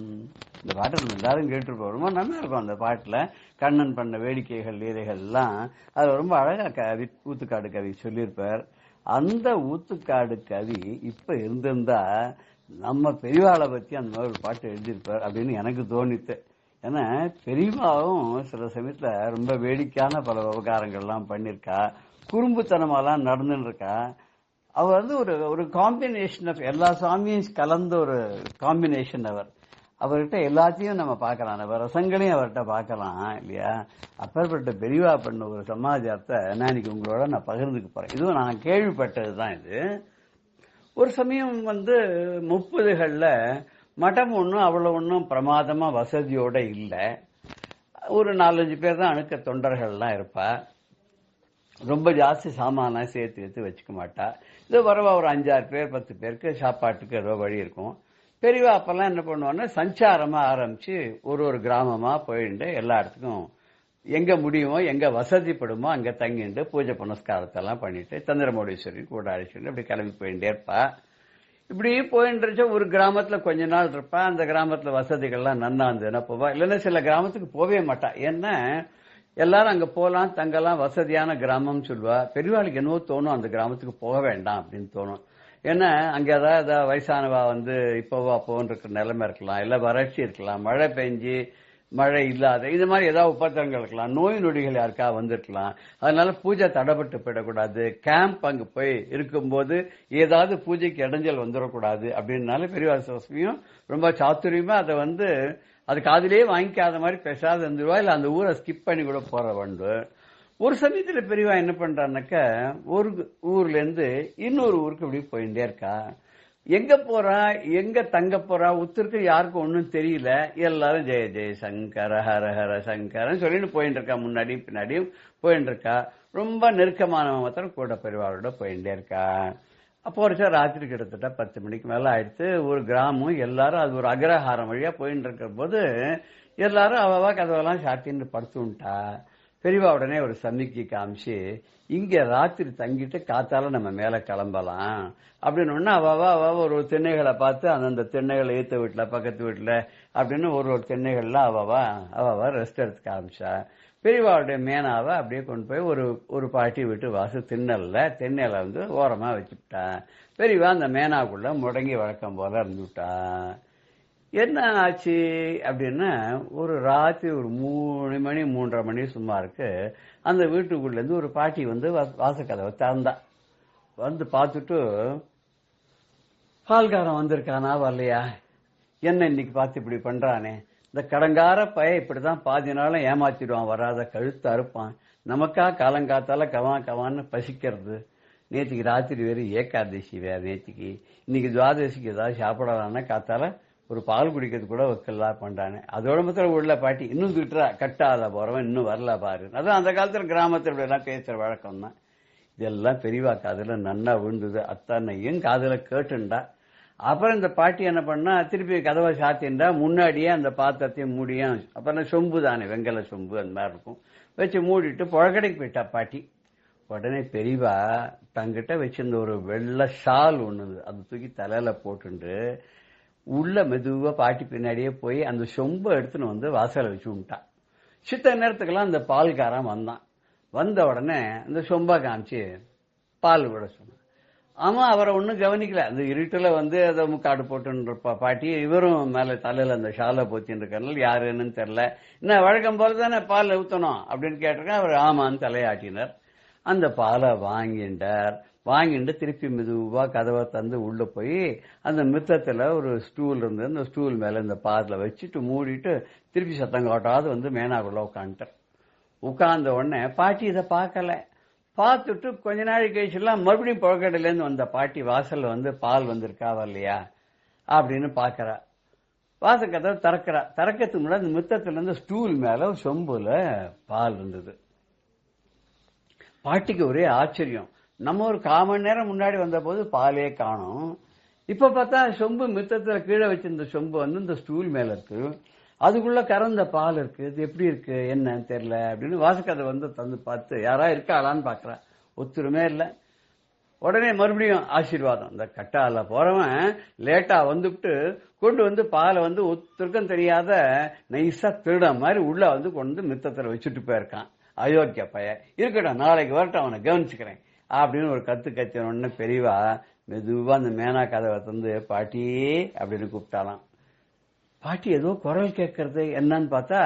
இந்த பாட்டில் எல்லாரும் கேட்டிருப்போம். ரொம்ப நல்லா இருக்கும் அந்த பாட்டுல. கண்ணன் பண்ண வேடிக்கைகள் லீலைகள் எல்லாம் அது ரொம்ப அழகா ஊத்துக்காடு கவி சொல்லியிருப்பார். அந்த ஊத்துக்காடு கவி இப்ப இருந்திருந்தா நம்ம பெரியவாளை பத்தி அந்த மாதிரி ஒரு பாட்டு எழுதியிருப்பார் அப்படின்னு எனக்கு தோணித்து. ஏன்னா பெரியவாவும் சில சமயத்துல ரொம்ப வேடிக்கையான பல விவகாரங்கள்லாம் பண்ணிருக்கா, குறும்புத்தனமாலாம் நடந்துன்னு இருக்கா. அவர் வந்து ஒரு காம்பினேஷன் ஆஃப் எல்லா சாமியும் கலந்த ஒரு காம்பினேஷன். அவர்கிட்ட எல்லாத்தையும் நம்ம பார்க்கலாம், நம்ம ரசங்களையும் அவர்கிட்ட பார்க்கலாம் இல்லையா? அப்பேற்பட்ட பெரியவா பண்ண ஒரு சமாஜத்தை நான் இன்னைக்கு உங்களோட நான் பகிர்ந்துக்க போறேன். இதுவும் நான் கேள்விப்பட்டதுதான். இது ஒரு சமயம் வந்து 30களில் மடம் ஒன்றும் அவ்வளோ ஒன்றும் பிரமாதமா வசதியோட இல்லை. ஒரு 4-5 பேர் தான் அணுக்க தொண்டர்கள்லாம் இருப்பா. ரொம்ப ஜாஸ்தி சாமானா சேர்த்து வச்சுக்க மாட்டா. இது வரவா ஒரு 5-6 பேர் 10 பேருக்கு சாப்பாட்டுக்கு ஏதோ வழி இருக்கும். பெரியவா அப்பெல்லாம் என்ன பண்ணுவாங்கன்னா சஞ்சாரமா ஆரம்பிச்சு ஒரு கிராமமா போயிட்டு எல்லா இடத்துக்கும் எங்க முடியுமோ எங்க வசதிப்படுமோ அங்க தங்கிட்டு பூஜை புனஸ்காரத்தை எல்லாம் பண்ணிட்டு சந்திரமௌடீஸ்வரி கூட அழைச்சிட்டு அப்படி கிளம்பி போயிட்டே இருப்பா. இப்படி போயிட்டு ஒரு கிராமத்துல கொஞ்ச நாள் இருப்பா. அந்த கிராமத்துல வசதிகள்லாம் நன்னா இருந்ததுன்னா போவா, இல்லைன்னா சில கிராமத்துக்கு போவே மாட்டா. ஏன்னா எல்லாரும் அங்க போலாம், தங்கலாம், வசதியான கிராமம் சொல்லுவா. பெரியவாளுக்கு என்னவோ தோணும் அந்த கிராமத்துக்கு போக வேண்டாம் அப்படின்னு தோணும். ஏன்னா அங்க ஏதாவது வயசானவா வந்து இப்போவோ அப்போன்னு இருக்கிற நிலைமை இருக்கலாம், இல்ல வறட்சி இருக்கலாம், மழை பெஞ்சு மழை இல்லாத இது மாதிரி ஏதாவது உபத்திரங்கள் இருக்கலாம், நோய் நொடிகள் யாருக்கா வந்துருக்கலாம். அதனால பூஜை தடைப்பட்டு போயிடக்கூடாது, கேம்ப் அங்க போய் இருக்கும்போது ஏதாவது பூஜைக்கு இடைஞ்சல் வந்துடக்கூடாது அப்படின்னால பெரியவாசம் ரொம்ப சாத்துரியமா அதை வந்து அது காதிலேயே வாங்கிக்காத மாதிரி பேசாத இருந்துருவா, இல்ல அந்த ஊரை ஸ்கிப் பண்ணி கூட போற வந்து. ஒரு சமயத்துல பெரியவா என்ன பண்றான்னாக்க ஒரு ஊர்ல இருந்து இன்னொரு ஊருக்கு இப்படி போயிட்டே இருக்கா. எங்க போறா, எங்க தங்க போறா, உத்தருக்கு யாருக்கும் ஒன்னும் தெரியல. எல்லாரும் ஜெய ஜெய சங்கர, ஹர ஹர சங்கரன்னு சொல்லிட்டு போயிட்டு இருக்கா. முன்னாடியும் பின்னாடியும் போயிட்டு இருக்கா. ரொம்ப நெருக்கமான மாத்திரம் கூட பெரியவாளோட போயிட்டே இருக்கா. அப்போ ஒரு சார் ராத்திரி கிட்டத்தட்ட 10 மணிக்கு மேல ஆயிடுச்சு. ஒரு கிராமம் எல்லாரும் அது ஒரு அக்ரஹாரம் வழியா போயிட்டு இருக்கிற போது எல்லாரும் அவவா கதவெல்லாம் சாத்தின்னு படுத்துட்டா. பெரியவா உடனே ஒரு சமிக்கை காமிச்சு இங்க ராத்திரி தங்கிட்டு காத்தால நம்ம மேல கிளம்பலாம் அப்படின்னு அவவா ஒரு திண்ணைகளை பார்த்து அந்தந்த திண்ணைகளை ஏத்த வீட்டுல பக்கத்து வீட்டுல அப்படின்னு ஒரு திண்ணைகள்ல அவவா ரெஸ்ட் எடுத்துக்க ஆரம்பிச்சா. பெரியவாவுடைய மேனாவை அப்படியே கொண்டு போய் ஒரு பாட்டி வீட்டு வாசு திண்ணையில வந்து ஓரமா வச்சுட்டா. பெரியவா அந்த மேனாக்குள்ள முடங்கி வழக்கம் போல இருந்துட்டா. என்ன ஆச்சு அப்படின்னா ஒரு ராத்திரி ஒரு 3 மணி 3:30 மணி சுமாருக்கு அந்த வீட்டுக்குள்ள இருந்து ஒரு பாட்டி வந்து வாசக்கதவை திறந்தா. வந்து பார்த்துட்டு பால்காரன் வந்திருக்கானா வரலையா, என்ன இன்னைக்கு பார்த்து இப்படி பண்றானே, இந்த கடங்கார பைய இப்படிதான் பாதி நாளும் ஏமாத்திடுவான், வராத கழுத்து அறுப்பான், நமக்கா காலங்காத்தால கவான்னு பசிக்கிறது, நேற்றுக்கு ராத்திரி வேறு ஏகாதசி வேற, நேற்றுக்கு இன்னைக்கு துவாதசிக்கு ஏதாவது சாப்பிடலான்னா காத்தால ஒரு பால் குடிக்கிறது கூட வைக்கலாம் பண்றானே. அதோட மாத்திரம் உள்ள பாட்டி இன்னும் திட்டுறா, கட்டாத போறவன் இன்னும் வரல பாரு. அதான் அந்த காலத்துல கிராமத்துல எல்லாம் பேசுற வழக்கம் தான். இதெல்லாம் பெரியவா காதுல நன்னா விழுந்தது, அத்தனையும் காதுல கேட்டுண்டா. அப்புறம் இந்த பாட்டி என்ன பண்ணா, திருப்பி கதவை சாத்தின்றா, முன்னாடியே அந்த பாத்திரத்தையும் மூடியும், அப்புறம் சொம்பு தானே, வெங்கல சொம்பு அந்த மாதிரி இருக்கும், வச்சு மூடிட்டு புழக்கடைக்கு போயிட்டா பாட்டி. உடனே பெரியவா தங்கிட்ட வச்சிருந்த ஒரு வெள்ளை ஷால் ஒண்ணுது, அது தூக்கி தலையில போட்டுண்டு உள்ள மெதுவா பாட்டி பின்னாடியே போய் அந்த சொம்பை எடுத்துன்னு வந்து வாசலை வச்சு விட்டான். சித்த நேரத்துக்கெல்லாம் அந்த பால்காரன் வந்தான். வந்த உடனே அந்த சொம்பா காமிச்சு பால் விட சொன்னான். ஆமா, அவரை ஒன்னும் கவனிக்கல. அந்த இருட்டுல வந்து அதை முக்காடு போட்டு பாட்டி, இவரும் மேல தலையில அந்த ஷாலை போத்தின்னு இருக்கனால யாருன்னு தெரியல, என்ன வழக்கம் போலதானே பால் ஊத்தணும் அப்படின்னு கேட்டிருக்கேன். அவர் ஆமான்னு தலையாட்டினார். அந்த பாலை வாங்கிட்டு திருப்பி மெதுவா கதவை தந்து உள்ள போய் அந்த மித்தத்துல ஒரு ஸ்டூல் இருந்து அந்த ஸ்டூல் மேல இந்த பாதில வச்சுட்டு மூடிட்டு திருப்பி சத்தம் காட்டாது வந்து மேனாக்குள்ள உட்காந்துட்டார். உட்கார்ந்த உடனே பாட்டி இதை பார்க்கல. பார்த்துட்டு கொஞ்ச நாள் கழிச்சுலாம் மறுபடியும் புழக்கடையில இருந்து வந்த பாட்டி வாசல்ல வந்து பால் வந்திருக்கா வரலையா அப்படின்னு பாக்குறா. வாசல் கதவை திறக்கிறதுக்கு முன்னாடி அந்த மித்தத்துல இருந்து ஸ்டூல் மேல ஒரு சொம்புல பால் இருந்தது. பாட்டிக்கு ஒரே ஆச்சரியம். நம்ம ஒரு 1/4 மணி நேரம் முன்னாடி வந்த போது பாலே காணும், இப்ப பார்த்தா சொம்பு மித்தத்துல கீழே வச்சிருந்த சொம்பு வந்து இந்த ஸ்டூல் மேல இருக்கு, அதுக்குள்ள கறந்த பால் இருக்கு, இது எப்படி இருக்கு என்னன்னு தெரியல அப்படின்னு வாசக்கதை வந்து தந்து பார்த்து யாரா இருக்காளான்னு பாக்குறா. ஒத்துருமே இல்ல. உடனே மறுபடியும் ஆசீர்வாதம். இந்த கட்டால போறவன் லேட்டா வந்துட்டு கொண்டு வந்து பாலை வந்து ஒத்துருக்கம் தெரியாத நைஸா திருட மாதிரி உள்ள வந்து கொண்டு வந்து மித்தத்துல வச்சுட்டு போயிருக்கான். அயோக்கிய பைய, இருக்கட்டும் நாளைக்கு வரட்டும் அவனை கவனிச்சுக்கிறேன் அப்படின்னு ஒரு கத்தின உடனே பெரியவா மெதுவா அந்த மேனா கதவை தந்து பாட்டி அப்படின்னு கூப்பிட்டாலாம். பாட்டி ஏதோ குரல் கேட்கறது என்னன்னு பார்த்தா,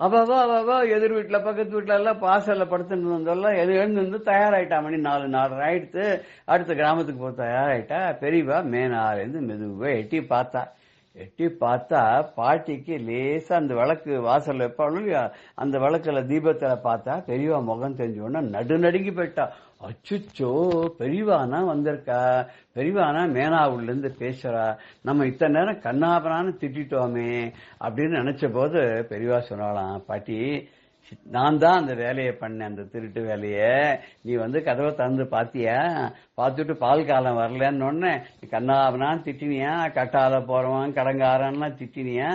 அவ எதிர் வீட்டுல பக்கத்து வீட்டுல எல்லாம் பாசல்ல படுத்துட்டு வந்தெல்லாம் எழுந்து தயாராயிட்டா. மணி 4:30 ஆயிடுத்து. அடுத்த கிராமத்துக்கு போக தயாராயிட்டா. பெரியவா மேனாலேருந்து மெதுவா எட்டி பார்த்தா பாட்டிக்கு லேசா அந்த விளக்கு வாசல் வைப்பாலும் அந்த விளக்குல தீபத்துல பார்த்தா பெரியவா முகம் தெரிஞ்ச உடனே நடுநடுங்கி போயிட்டா. அச்சுச்சோ, பெரியவானா வந்திருக்கா, பெரியவானா மேனாவுல இருந்து பேசுறா, நம்ம இத்தனை நேரம் கண்ணாபரான்னு திட்டோமே அப்படின்னு நினைச்ச போது பெரியவா சொன்னாலாம், பாட்டி நான் தான் அந்த வேலையை பண்ணேன், அந்த திருட்டு வேலைய. நீ வந்து கதவை திறந்து பாத்தியா, பார்த்துட்டு பால் காலம் வரலன்னு உடனே கண்ணாபனான்னு திட்டினியா, கட்டால போறவன் கடங்காரன்லாம் திட்டினியா.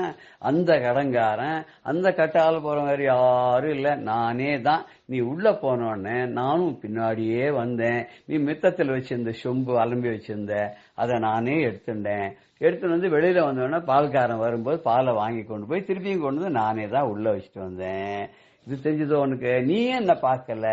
அந்த கடங்காரன் அந்த கட்டால போறவன் வேற யாரும் இல்ல, நானே தான். நீ உள்ள போனோடனே நானும் பின்னாடியே வந்தேன். நீ மித்தத்தில் வச்சிருந்த சொம்பு அலம்பி வச்சிருந்த, அதை நானே எடுத்துட்டு வந்து வெளியில வந்தோடனே பால்காரன் வரும்போது பாலை வாங்கி கொண்டு போய் திருப்பியும் கொண்டு வந்து நானே தான் உள்ள வச்சுட்டு வந்தேன். இது தெரிஞ்சதோ உனக்கு? நீ என்ன பார்க்கல,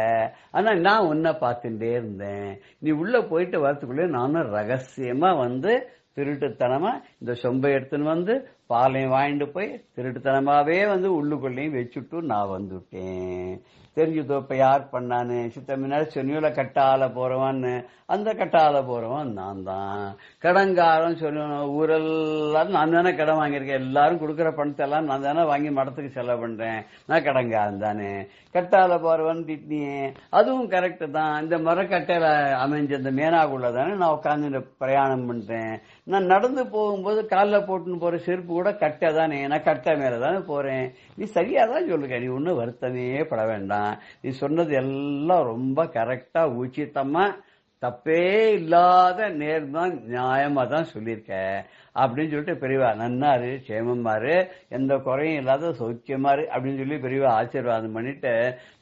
ஆனா நான் உன்னை பார்த்துட்டே இருந்தேன். நீ உள்ள போயிட்டு வரத்துக்குள்ளே நானும் ரகசியமா வந்து திருட்டுத்தனமா இந்த சொம்பை எடுத்துன்னு வந்து பாலையும் வாங்கிட்டு போய் திருட்டுத்தனமாவே வந்து உள்ளுக்குள்ளையும் வச்சுட்டு நான் வந்துட்டேன். தெரிஞ்சதோ இப்ப யார் பண்ணான்னு? சித்த முன்னாடி சொன்னியோல கட்டால போறவான்னு, அந்த கட்டால போறவன் நான் தான். கடங்காரம் சொல்லணும், ஊரெல்லாம் நான் தானே கடன் வாங்கியிருக்கேன், எல்லாரும் கொடுக்குற பணத்தை எல்லாம் நான் தானே வாங்கி மடத்துக்கு செலவு பண்றேன், நான் கடங்காரம் தானே. கட்டால போறவன் திட்டினியே, அதுவும் கரெக்ட் தான். இந்த மரக்கட்டையில அமைஞ்ச இந்த மேனாக்குள்ள தானே நான் உட்காந்து பிரயாணம் பண்றேன். நான் நடந்து போகும்போது காலில் போட்டுன்னு போற செருப்பு கூட கட்டை தானே, நான் கட்டை மேலதானே போறேன். நீ சரியாதான் சொல்லுங்க, நீ ஒன்னும் வருத்தமே பட வேண்டாம். நீ சொன்னது எல்லாம் ரொம்ப கரெக்டா உச்சிதமா தப்பே இல்லாத நேர்மா நியாயமா தான் சொல்லியிருக்க அப்படின்னு சொல்லிட்டு பெரியவா நன்னாரு, சேமமாரு, எந்த குறையும் இல்லாத சௌக்கியமாரு அப்படின்னு சொல்லி பெரியவா ஆசீர்வாதம் பண்ணிட்டு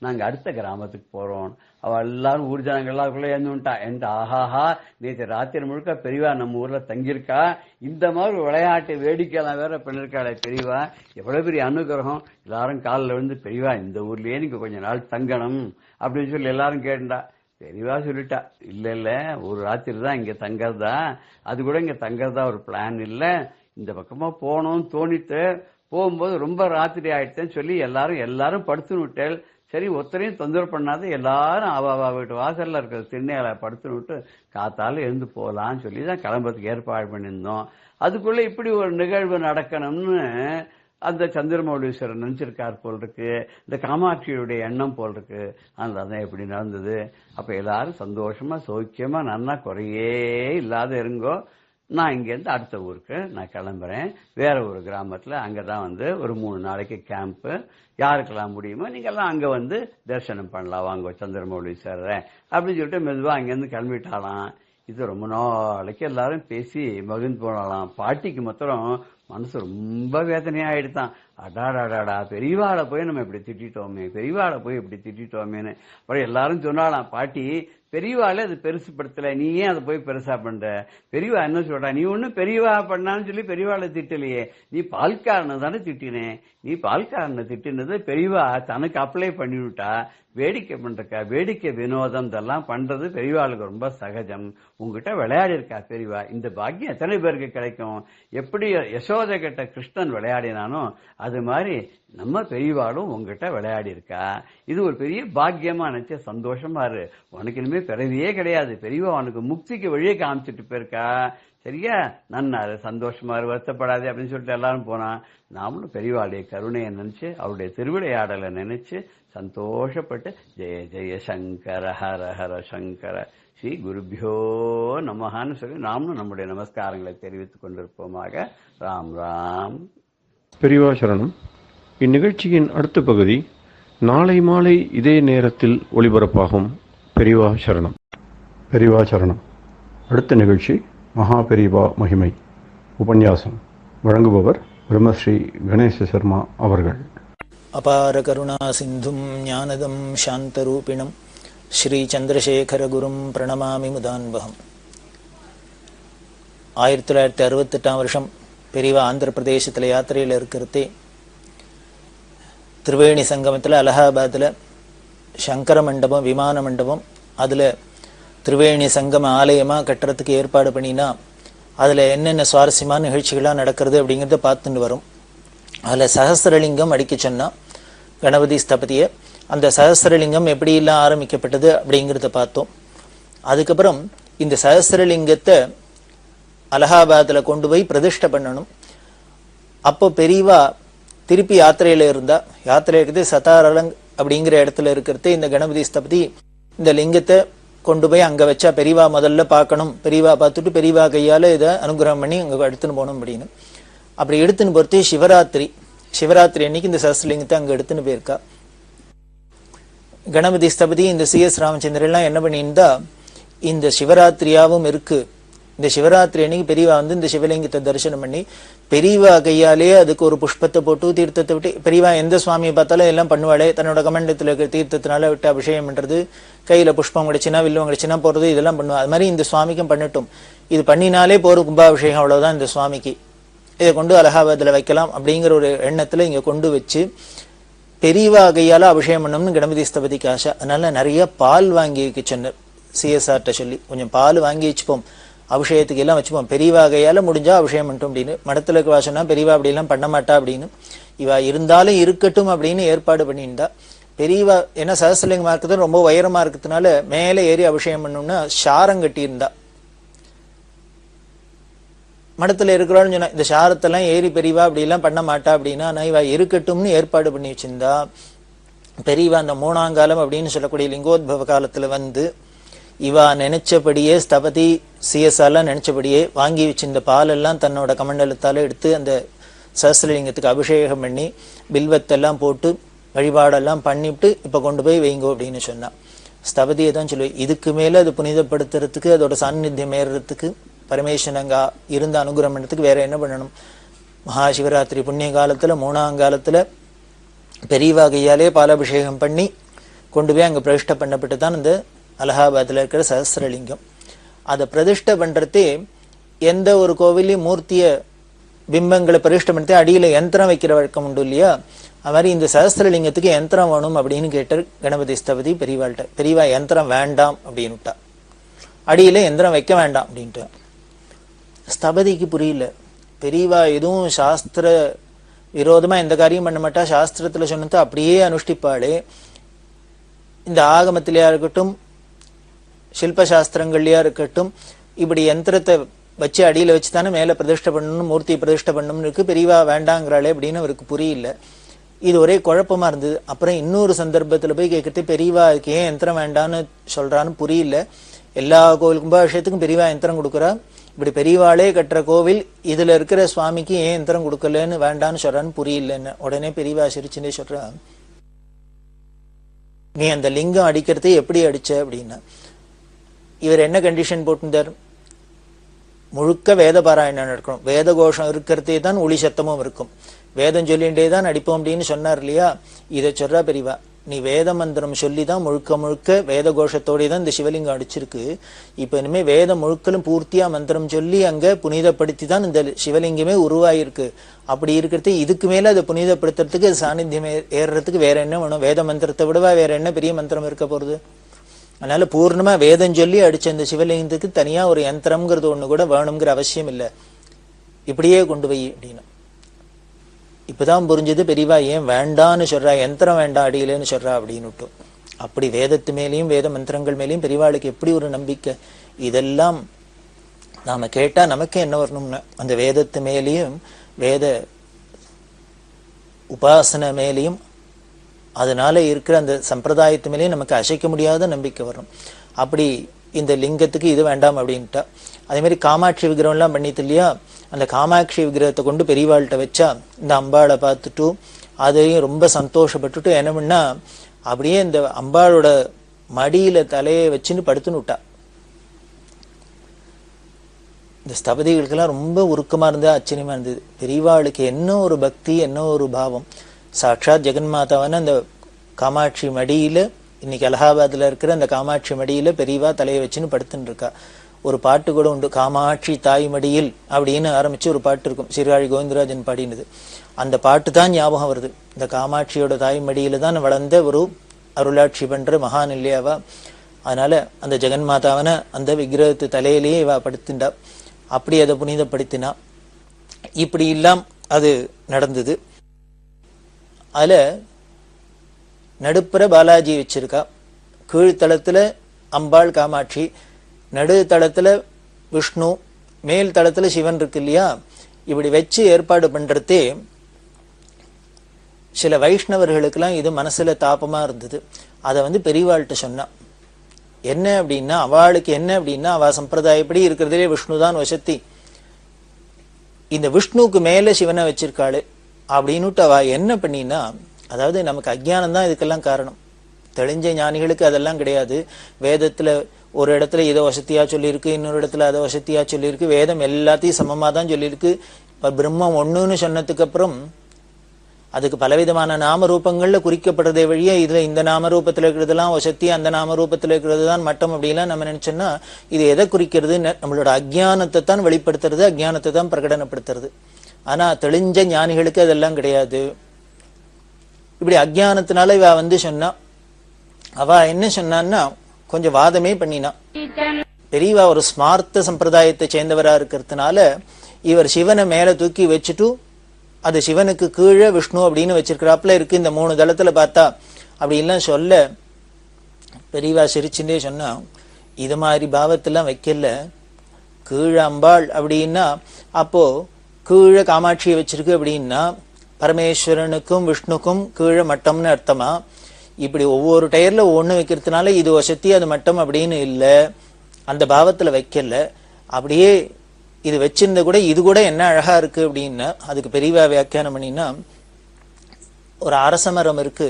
நாங்க அடுத்த கிராமத்துக்கு போறோம். அவ எல்லாரும் ஊர் ஜனங்கள்லாக்குள்ள எழுந்துட்டா. எந்த ஆஹாஹா, நேற்று ராத்திரி முழுக்க பெரியவா நம்ம ஊர்ல தங்கியிருக்கா, இந்த மாதிரி விளையாட்டு வேடிக்கையெல்லாம் வேற பண்ணிருக்காளே பெரியவா, எவ்வளவு பெரிய அனுகிரகம். எல்லாரும் காலில் விழுந்து பெரியவா இந்த ஊர்லயே நீங்க கொஞ்ச நாள் தங்கணும் அப்படின்னு சொல்லி எல்லாரும் கேட்டா. பெரியவா சொல்லிட்டா, இல்ல ஒரு ராத்திரி தான் இங்க தங்கறதா, அது கூட இங்க தங்கறதா ஒரு பிளான் இல்ல, இந்த பக்கமா போகணும்னு தோணிட்டு போகும்போது ரொம்ப ராத்திரி ஆயிடுச்சுன்னு சொல்லி எல்லாரும் படுத்துன்னு விட்டேன். சரி ஒத்தரையும் தொந்தரவு பண்ணாத எல்லாரும் அவ வீட்டு வாசல்ல இருக்கிற திண்ணையில படுத்து விட்டு காத்தால எழுந்து போகலான்னு சொல்லி தான் கிளம்புறதுக்கு ஏற்பாடு பண்ணியிருந்தோம். அதுக்குள்ள இப்படி ஒரு நிகழ்வு நடக்கணும்னு அந்த சந்திரமௌலீஸ்வரர் நினைச்சிருக்கார் போல் இருக்கு, இந்த காமாட்சியுடைய எண்ணம் போல் இருக்கு. அதான் எப்படி நடந்தது. அப்ப எல்லாரும் சந்தோஷமா சௌக்கியமா நன்னா குறையே இல்லாத இருங்கோ. நான் இங்கேருந்து அடுத்த ஊருக்கு நான் கிளம்புறேன். வேற ஒரு கிராமத்துல அங்கதான் ஒரு 3 நாளைக்கு கேம்ப். யாருக்கெல்லாம் முடியுமோ நீங்க எல்லாம் அங்க தரிசனம் பண்ணலாம் வாங்க சந்திரமௌலீஸ்வரர் அப்படின்னு சொல்லிட்டு மெதுவா அங்கிருந்து கிளம்பிட்டாலாம். இது ரொம்ப நாளைக்கு எல்லாரும் பேசி மகிழ்ந்து போனாலாம். பாட்டிக்கு மாத்திரம் மனசு ரொம்ப வேதனையா ஆயிடுதான். அடாடாடாடா பெரியவாளை போய் நம்ம இப்படி திட்டோமே, பெரியவாளை போய் இப்படி திட்டோமேன்னு. அப்புறம் எல்லாரும் சொன்னாலாம், பாட்டி பெரியவாளே அது பெருசுப்படுத்தல, நீ ஏன் அதை போய் பெருசா பண்ற? பெரியவா என்ன சொல்றா, நீ ஒன்னும் பெரியவா பண்ணான்னு சொல்லி பெரியவாளை திட்டலையே, நீ பால்காரனை தானே திட்டினே. நீ பால்காரனை திட்டினது பெரியவா தனக்கு அப்ளை பண்ணிவிட்டா. வேடிக்கை பண்றக்கா, வேடிக்கை வினோதம் இதெல்லாம் பண்றது பெரியவாளுக்கு ரொம்ப சகஜம். உங்ககிட்ட விளையாடி இருக்கா பெரியவா. இந்த பாக்கியம் எத்தனை பேருக்கு கிடைக்கும்? எப்படி யசோதை கிட்ட கிருஷ்ணன் விளையாடினானோ அது மாதிரி நம்ம பெரியவாளும் உங்ககிட்ட விளையாடி இருக்கா. இது ஒரு பெரிய பாக்கியமா நினைச்ச சந்தோஷமா இரு. உனக்கு இனிமே பிறவியே கிடையாது. பெரியவா உனக்கு முக்திக்கு வழியை காமிச்சிட்டு போயிருக்கா. சரியா, நன்னாரு, சந்தோஷமா இரு, வருத்தப்படாதே அப்படின்னு சொல்லிட்டு எல்லாரும் போனா. நாமளும் பெரியவாளுடைய கருணையை நினைச்சு அவருடைய திருவிளையாடலை நினைச்சு சந்தோஷப்பட்டு ஜெய ஜெய சங்கர ஹர ஹர சங்கர ஸ்ரீ குருபியோ நமஹான்னு சொல்லி நாமளும் நம்முடைய நமஸ்காரங்களை தெரிவித்துக் கொண்டிருப்போமாக. ராம் ராம். பெரியவா சரணம். இந்நிகழ்ச்சியின் அடுத்த பகுதி நாளை மாலை இதே நேரத்தில் ஒளிபரப்பாகும். பெரியவா சரணம். பெரியவா சரணம். அடுத்த நிகழ்ச்சி மகா பெரியவா மகிமை உபன்யாசம். வழங்குபவர் பிரம்மஸ்ரீ கணேச சர்மா அவர்கள். அபார கருணா சிந்தும் ஞானதம் சாந்தரூபிணம் ஸ்ரீ சந்திரசேகர குரும் பிரணமாமி முதான்பகம். 1968 வருஷம் பெரியவா ஆந்திர பிரதேசத்தில் யாத்திரையில் இருக்கிறதே திரிவேணி சங்கமத்தில் அலகாபாத்தில் சங்கர மண்டபம், விமான மண்டபம், அதில் திரிவேணி சங்கம ஆலயமாக கட்டுறதுக்கு ஏற்பாடு பண்ணினா அதில் என்னென்ன சுவாரஸ்யமான நிகழ்ச்சிகளாக நடக்கிறது அப்படிங்கிறத பார்த்துட்டு வரும். அதில் சஹஸ்ரலிங்கம் அடிக்க சொன்னால் கணபதி ஸ்தபதியை, அந்த சஹஸ்ரலிங்கம் எப்படியெல்லாம் ஆரம்பிக்கப்பட்டது அப்படிங்கிறத பார்த்தோம். அதுக்கப்புறம் இந்த சஹஸ்ரலிங்கத்தை அலகாபாத்தில் கொண்டு போய் பிரதிஷ்டை பண்ணணும். அப்போ பெரியவா திருப்பி யாத்திரையில் இருந்தா, யாத்திரை இருக்கிறது சதாரலங் அப்படிங்கிற இடத்துல இருக்கிறது இந்த கணபதி ஸ்தபதி இந்த லிங்கத்தை கொண்டு போய் அங்கே வச்சா பெரியவா முதல்ல பார்க்கணும், பெரியவா பார்த்துட்டு பெரியவா கையால் இதை அனுகிரகம் பண்ணி அங்கே எடுத்துன்னு போகணும் அப்படின்னு. அப்படி எடுத்துன்னு பொறுத்து சிவராத்திரி அன்னைக்கு இந்த சஹஸ்ரலிங்கத்தை அங்கே எடுத்துன்னு போயிருக்கா. கணபதி ஸ்தபதி இந்த CS ராமச்சந்திரன்லாம் என்ன பண்ணியிருந்தா, இந்த சிவராத்திரியாவும் இருக்கு, இந்த சிவராத்திரி அன்னைக்கு பெரியவா இந்த சிவலிங்கத்தை தரிசனம் பண்ணி பெரியவா கையாலே அதுக்கு ஒரு புஷ்பத்தை போட்டு தீர்த்தத்தை விட்டு, பெரியவா எந்த சுவாமியை பார்த்தாலும் எல்லாம் பண்ணுவாளே, தன்னோட கமண்டத்தில் இருக்கிற தீர்த்தத்தினால விட்டு அபிஷேகம் பண்றது, கையில புஷ்பம் கிடைச்சுன்னா வில்வம் கிடைச்சுன்னா போறது, இதெல்லாம் பண்ணுவா. அது மாதிரி இந்த சுவாமிக்கும் பண்ணட்டும், இது பண்ணினாலே போற கும்பாபிஷேகம் அவ்வளவுதான் இந்த சுவாமிக்கு, இதை கொண்டு அலகாபாத்தில் வைக்கலாம் அப்படிங்கிற ஒரு எண்ணத்துல இங்க கொண்டு வச்சு பெரியவா கையால அபிஷேகம் பண்ணணும்னு கணபதி ஸ்தபதிக்கு ஆசை. அதனால நிறைய பால் வாங்கி வைக்க சொன்னார் CSRட்ட சொல்லி, கொஞ்சம் பால் வாங்கி வச்சுப்போம், அபிஷேகத்துக்கு எல்லாம் வச்சுப்போம், பெரியவா கையால முடிஞ்சா அபிஷேகம் பண்ணிட்டோம் அப்படின்னு. மடத்துல இருக்க சொன்னா பெரியவா அப்படி எல்லாம் பண்ண மாட்டா அப்படின்னு, இவா இருந்தாலும் இருக்கட்டும் அப்படின்னு ஏற்பாடு பண்ணியிருந்தா. பெரியவா ஏன்னா சஹஸ்ரலிங்கமா இருக்கிறது ரொம்ப உயரமா இருக்கிறதுனால மேலே ஏறி அபிஷேகம் பண்ணணும்னா சாரம் கட்டியிருந்தா. மடத்துல இருக்கிறான்னு சொன்னா இந்த சாரத்தெல்லாம் ஏறி பெரியவா அப்படி எல்லாம் பண்ண மாட்டா அப்படின்னா, நான் இவா இருக்கட்டும்னு ஏற்பாடு பண்ணி வச்சிருந்தா. பெரியவா அந்த 3ஆம் காலம் அப்படின்னு சொல்லக்கூடிய லிங்கோத்பவ காலத்துல இவா நினைச்சபடியே ஸ்தபதி CSRலாம் நினைச்சபடியே வாங்கி வச்சிருந்த பாலெல்லாம் தன்னோட கமண்டலத்தால எடுத்து அந்த சஹஸ்ரலிங்கத்துக்கு அபிஷேகம் பண்ணி பில்வத்தெல்லாம் போட்டு வழிபாடெல்லாம் பண்ணிவிட்டு இப்ப கொண்டு போய் வைங்கோ அப்படின்னு சொன்னா. ஸ்தபதியை தான் சொல்லுவேன், இதுக்கு மேல அது புனிதப்படுத்துறதுக்கு, அதோட சாநித்தியம் ஏறுறதுக்கு, பரமேஸ்வரன் அங்க இருந்த அனுகிரகம் பண்ணதுக்கு வேற என்ன பண்ணணும்? மகாசிவராத்திரி புண்ணிய காலத்துல 3ஆம் காலத்துல பெரியவா கையாலே பாலாபிஷேகம் பண்ணி கொண்டு போய் அங்க பிரதிஷ்டை பண்ணப்பட்டு தான் இந்த அலகாபாத்தில் இருக்கிற சஹஸ்ரலிங்கம். அதை பிரதிஷ்டை பண்றதே எந்த ஒரு கோவிலையும் மூர்த்திய பிம்பங்களை பிரதிஷ்டை பண்ணி அடியில யந்திரம் வைக்கிற வழக்கம் உண்டு இல்லையா, அது மாதிரி இந்த சஹஸ்ரலிங்கத்துக்கு யந்திரம் வேணும் அப்படின்னு கேட்டார் கணபதி ஸ்தபதி பெரியவாள்கிட்ட. பெரியவா யந்திரம் வேண்டாம் அப்படின்னுட்டா, அடியில யந்திரம் வைக்க வேண்டாம் அப்படின்ட்டு. ஸ்தபதிக்கு புரியல, பெரியவா எதுவும் சாஸ்திர விரோதமா எந்த காரியம் பண்ண மாட்டா, சாஸ்திரத்துல சொன்னது அப்படியே அனுஷ்டிப்பாளே, இந்த ஆகமத்திலேயா இருக்கட்டும், சில்பசாஸ்திரங்கள்லயா இருக்கட்டும், இப்படி யந்திரத்தை வச்சு அடியில வச்சு தானே மேல பிரதிஷ்டை பண்ணணும், மூர்த்தி பிரதிஷ்டை பண்ணணும்னு இருக்கு. பெரியவா வேண்டாங்கிறாளே அப்படின்னு அவருக்கு புரியல. இது ஒரே குழப்பமா இருந்தது. அப்புறம் இன்னொரு சந்தர்ப்பத்துல போய் கேட்கறது, பெரியவா அதுக்கு ஏன் யந்திரம் வேண்டான்னு சொல்றான்னு புரியல. எல்லா கோவில் கும்பாபிஷேகத்துக்கும் பெரியவா யந்திரம் கொடுக்குறா, இப்படி பெரியவாளே கட்டுற கோவில் இதுல இருக்கிற சுவாமிக்கு ஏன் யந்திரம் கொடுக்கலன்னு வேண்டான்னு சொல்றான்னு புரியலன்னு உடனே பெரியவா சிரிச்சுட்டே சொல்றா, நீ அந்த லிங்கம் அடிக்கிறதே எப்படி அடிச்ச அப்படின்னா, இவர் என்ன கண்டிஷன் போட்டிருந்தார், முழுக்க வேத பாராயணம் இருக்கணும், வேத கோஷம் இருக்கிறதே தான் ஒளி சத்தமும் இருக்கும், வேதம் சொல்லிண்டே தான் அடிப்போம் அப்படின்னு சொன்னார் இல்லையா. இதை சொல்றா பெரியவா, நீ வேத மந்திரம் சொல்லிதான் முழுக்க முழுக்க வேத கோஷத்தோட தான் இந்த சிவலிங்கம் அடிச்சிருக்கு. இப்ப இனிமே வேதம் முழுக்கலும் பூர்த்தியா மந்திரம் சொல்லி அங்க புனிதப்படுத்தி தான் இந்த சிவலிங்கமே உருவாயிருக்கு. அப்படி இருக்கிறது இதுக்கு மேல அதை புனிதப்படுத்துறதுக்கு, சாநித்தியம் ஏறுறதுக்கு வேற என்ன வேணும்? வேத மந்திரத்தை விடவா வேற என்ன பெரிய மந்திரம் இருக்க போறது? அதனால பூர்ணமா வேதம் சொல்லி அடிச்ச இந்த சிவலிங்கத்துக்கு தனியா ஒரு யந்திரம்ங்கிறது ஒண்ணு கூட வேணுங்கிற அவசியம் இல்லை, இப்படியே கொண்டு போய் அப்படின்னு. இப்பதான் புரிஞ்சது பெரியவா ஏன் வேண்டான்னு சொல்றா, யந்திரம் வேண்டாம் அடியிலேன்னு சொல்றா அப்படின்னுட்டு. அப்படி வேதத்து மேலேயும் வேத மந்திரங்கள் மேலேயும் பெரியவாளுக்கு எப்படி ஒரு நம்பிக்கை. இதெல்லாம் நாம கேட்டா நமக்கு என்ன வரணும்னா, அந்த வேதத்து மேலேயும் வேத உபாசனை மேலேயும் அதனால இருக்கிற அந்த சம்பிரதாயத்து மேலேயும் நமக்கு அசைக்க முடியாத நம்பிக்கை வரும். அப்படி இந்த லிங்கத்துக்கு இது வேண்டாம் அப்படின்ட்டா. அதே மாதிரி காமாட்சி விக்கிரகம் எல்லாம் பண்ணிட்டு இல்லையா, அந்த காமாட்சி விக்கிரகத்தை கொண்டு பெரியவாள்கிட்ட வச்சா இந்த அம்பாளை பார்த்துட்டு அதையும் ரொம்ப சந்தோஷப்பட்டுட்டு என்ன பண்ணா, அப்படியே இந்த அம்பாளோட மடியில தலையை வச்சுன்னு படுத்துன்னு விட்டா. இந்த ஸ்தபதிகளுக்கெல்லாம் ரொம்ப உருக்கமா இருந்தது, ஆச்சரியமா இருந்தது. பெரியவாளுக்கு என்ன ஒரு பக்தி, என்ன ஒரு பாவம். சாட்சாத் ஜெகன்மாதாவான அந்த காமாட்சி மடியில, இன்னைக்கு அலகாபாத்ல இருக்கிற அந்த காமாட்சி மடியில பெரியவா தலையை வச்சுன்னு படுத்துன்னு இருக்கா. ஒரு பாட்டு கூட உண்டு, காமாட்சி தாய் மடியில் அப்படின்னு ஆரம்பிச்சு ஒரு பாட்டு இருக்கும், சீர்காழி கோவிந்தராஜன் பாடினது. அந்த பாட்டு தான் ஞாபகம் வருது. இந்த காமாட்சியோட தாய் மடியில தான் வளர்ந்த ஒரு அருளாட்சி பண்ற மகான் இல்லையாவா. அதனால அந்த ஜெகன்மாதாவன அந்த விக்கிரகத்து தலையிலேயே இவா படுத்துண்டா. அப்படி அதை புனிதப்படுத்தினா. இப்படி எல்லாம் அது நடந்தது. அதுல நடுப்புற பாலாஜி வச்சிருக்கா, கீழ்த்தளத்துல அம்பாள் காமாட்சி, நடுத்தளத்துல விஷ்ணு, மேல் தளத்துல சிவன் இருக்கு இல்லையா. இப்படி வச்சு ஏற்பாடு பண்றதே சில வைஷ்ணவர்களுக்கெல்லாம் இது மனசுல தாபமா இருந்தது. அதை பெரியவாள்கிட்ட சொன்னா என்ன அப்படின்னா, அவளுக்கு என்ன அப்படின்னா, அவ சம்பிரதாயப்படி இருக்கிறதுலே விஷ்ணு தான் வசத்தி, இந்த விஷ்ணுக்கு மேல சிவனை வச்சிருக்காளு அப்படின்னுட்டு அவ என்ன பண்ணினா, அதாவது நமக்கு அஜ்ஞானம் தான் இதுக்கெல்லாம் காரணம். தெளிஞ்ச ஞானிகளுக்கு அதெல்லாம் கிடையாது. வேதத்துல ஒரு இடத்துல இதை வசதியா சொல்லியிருக்கு, இன்னொரு இடத்துல அதை வசதியா சொல்லியிருக்கு. வேதம் எல்லாத்தையும் சமமா தான் சொல்லியிருக்கு. இப்ப பிரம்மம் ஒண்ணுன்னு சொன்னதுக்கு அப்புறம் அதுக்கு பலவிதமான நாம ரூபங்கள்ல குறிக்கப்படுறதே வழியே இதுல இந்த நாம ரூபத்துல இருக்கிறதெல்லாம் வசதி, அந்த நாம ரூபத்துல இருக்கிறது தான் மட்டம் அப்படிலாம் நம்ம நினைச்சோம்னா இது எதை குறிக்கிறது? நம்மளோட அஜ்ஞானத்தை தான் வெளிப்படுத்துறது, அஜ்ஞானத்தை தான் பிரகடனப்படுத்துறது. ஆனா தெளிஞ்ச ஞானிகளுக்கு அதெல்லாம் கிடையாது. இப்படி அஜ்ஞானத்தினால இவ சொன்னா, அவ என்ன சொன்னான்னா கொஞ்சம் வாதமே பண்ணினா. பெரியவா ஒரு ஸ்மார்த்த சம்பிரதாயத்தை சேர்ந்தவரா இருக்கிறதுனால இவர் சிவனை மேல தூக்கி வச்சுட்டு அது சிவனுக்கு கீழே விஷ்ணு அப்படின்னு வச்சிருக்கிறாப்புல இருக்கு இந்த 3 தளத்துல பார்த்தா அப்படின்லாம் சொல்ல, பெரியவா சிரிச்சுட்டே சொன்னா, இது மாதிரி பாவத்தெல்லாம் வைக்கல, கீழே அம்பாள் அப்படின்னா அப்போ கீழே காமாட்சியை வச்சிருக்கு அப்படின்னா பரமேஸ்வரனுக்கும் விஷ்ணுக்கும் கீழே மட்டம்னு அர்த்தமா? இப்படி ஒவ்வொரு டயர்ல ஒண்ணு வைக்கிறதுனால இது வசதி அது மட்டம் அப்படின்னு இல்லை, அந்த பாவத்துல வைக்கல. அப்படியே இது வச்சிருந்த கூட இது கூட என்ன அழகா இருக்கு அப்படின்னா, அதுக்கு பெரியவா வியாக்கியானம் பண்ணினா, ஒரு அரச மரம் இருக்கு,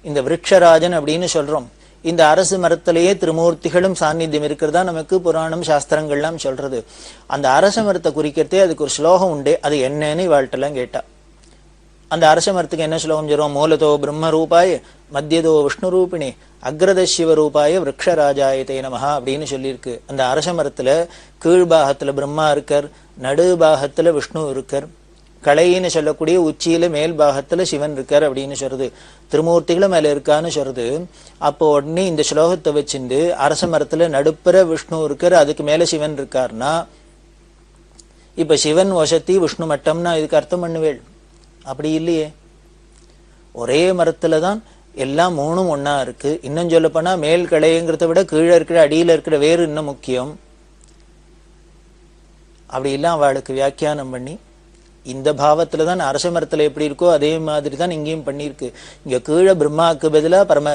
இந்த விருட்சராஜன் அப்படின்னு சொல்றோம். இந்த அரசு மரத்திலேயே திருமூர்த்திகளும் சாநித்தியம் இருக்கிறதா நமக்கு புராணம் சாஸ்திரங்கள்லாம் சொல்றது. அந்த அரச மரத்தை குறிக்கிறதே அதுக்கு ஒரு ஸ்லோகம் உண்டு. அது என்னன்னு இவாழ்கிட்டலாம் கேட்டா, அந்த அரச மரத்துக்கு என்ன ஸ்லோகம் சொல்றோம்? மூலதோ பிரம்ம ரூபாய மத்தியதோ விஷ்ணு ரூபிணி அக்ரத சிவ ரூபாய விரக்ஷராஜாயதே நமஹா அப்படின்னு சொல்லியிருக்கு. அந்த அரச மரத்துல கீழ்பாகத்துல பிரம்மா இருக்கார், நடுபாகத்துல விஷ்ணு இருக்கார், கலைன்னு சொல்லக்கூடிய உச்சியில மேல் பாகத்துல சிவன் இருக்கார் அப்படின்னு சொல்றது. திருமூர்த்திகளும் மேல இருக்கான்னு சொல்றது. அப்போ உடனே இந்த ஸ்லோகத்தை வச்சுட்டு அரச மரத்துல நடுப்புற விஷ்ணு இருக்கார், அதுக்கு மேல சிவன் இருக்காருன்னா இப்ப சிவன் வசதி விஷ்ணு மட்டம்னா இதுக்கு அர்த்தம் பண்ணுவேள்? அப்படி இல்லையே. ஒரே மரத்துலதான் எல்லாம் மூணும் ஒன்னா இருக்கு. இன்னும் சொல்ல போனா மேல் கலைங்கிறத விட கீழே இருக்கிற அடியில இருக்கிற வேறு இன்னும் முக்கியம். அப்படி எல்லாம் அவளுக்கு வியாக்கியானம் பண்ணி இந்த பாவத்துல தான் அரச மரத்துல எப்படி இருக்கோ அதே மாதிரி தான் இங்கேயும் பண்ணியிருக்கு. இங்க கீழே பிரம்மாவுக்கு பதிலா பரம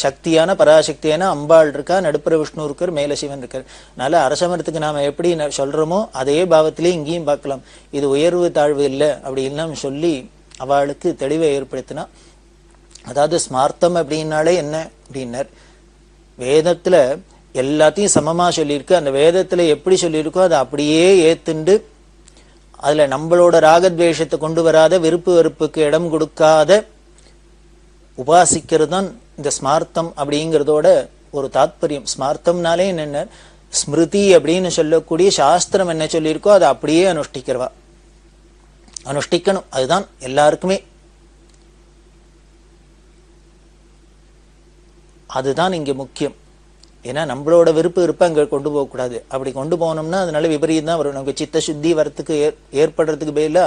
சக்தியான பராசக்தியான அம்பாள் இருக்கா, நடுப்புற விஷ்ணு இருக்கார், மேல சிவன் இருக்கார். அதனால அரச மரத்துக்கு நாம எப்படி சொல்றோமோ அதே பாவத்திலே இங்கேயும் பார்க்கலாம். இது உயர்வு தாழ்வு இல்லை அப்படி எல்லாம் சொல்லி அவளுக்கு தெளிவை ஏற்படுத்தினா. அதாவது ஸ்மார்த்தம் அப்படின்னாலே என்ன அப்படின்னார், வேதத்துல எல்லாத்தையும் சமமா சொல்லியிருக்கு. அந்த வேதத்துல எப்படி சொல்லியிருக்கோ அதை அப்படியே ஏத்துண்டு அதுல நம்மளோட ராகத்வேஷத்தை கொண்டு வராத, விருப்பு வெறுப்புக்கு இடம் கொடுக்காத உபாசிக்கிறது தான் இந்த ஸ்மார்த்தம் அப்படிங்கிறதோட ஒரு தாத்பரியம். ஸ்மார்த்தம்னாலே என்னென்ன, ஸ்மிருதி அப்படின்னு சொல்லக்கூடிய சாஸ்திரம் என்ன சொல்லியிருக்கோ அதை அப்படியே அனுஷ்டிக்கிறவா, அனுஷ்டிக்கணும். அதுதான் எல்லாருக்குமே, அதுதான் இங்க முக்கியம். ஏன்னா நம்மளோட விருப்பு விருப்பம் அங்க கொண்டு போகக்கூடாது. அப்படி கொண்டு போனோம்னா அதனால விபரீதம் தான் வரும். நமக்கு சித்த சுத்தி வரத்துக்கு ஏற்படுறதுக்கு பதிலா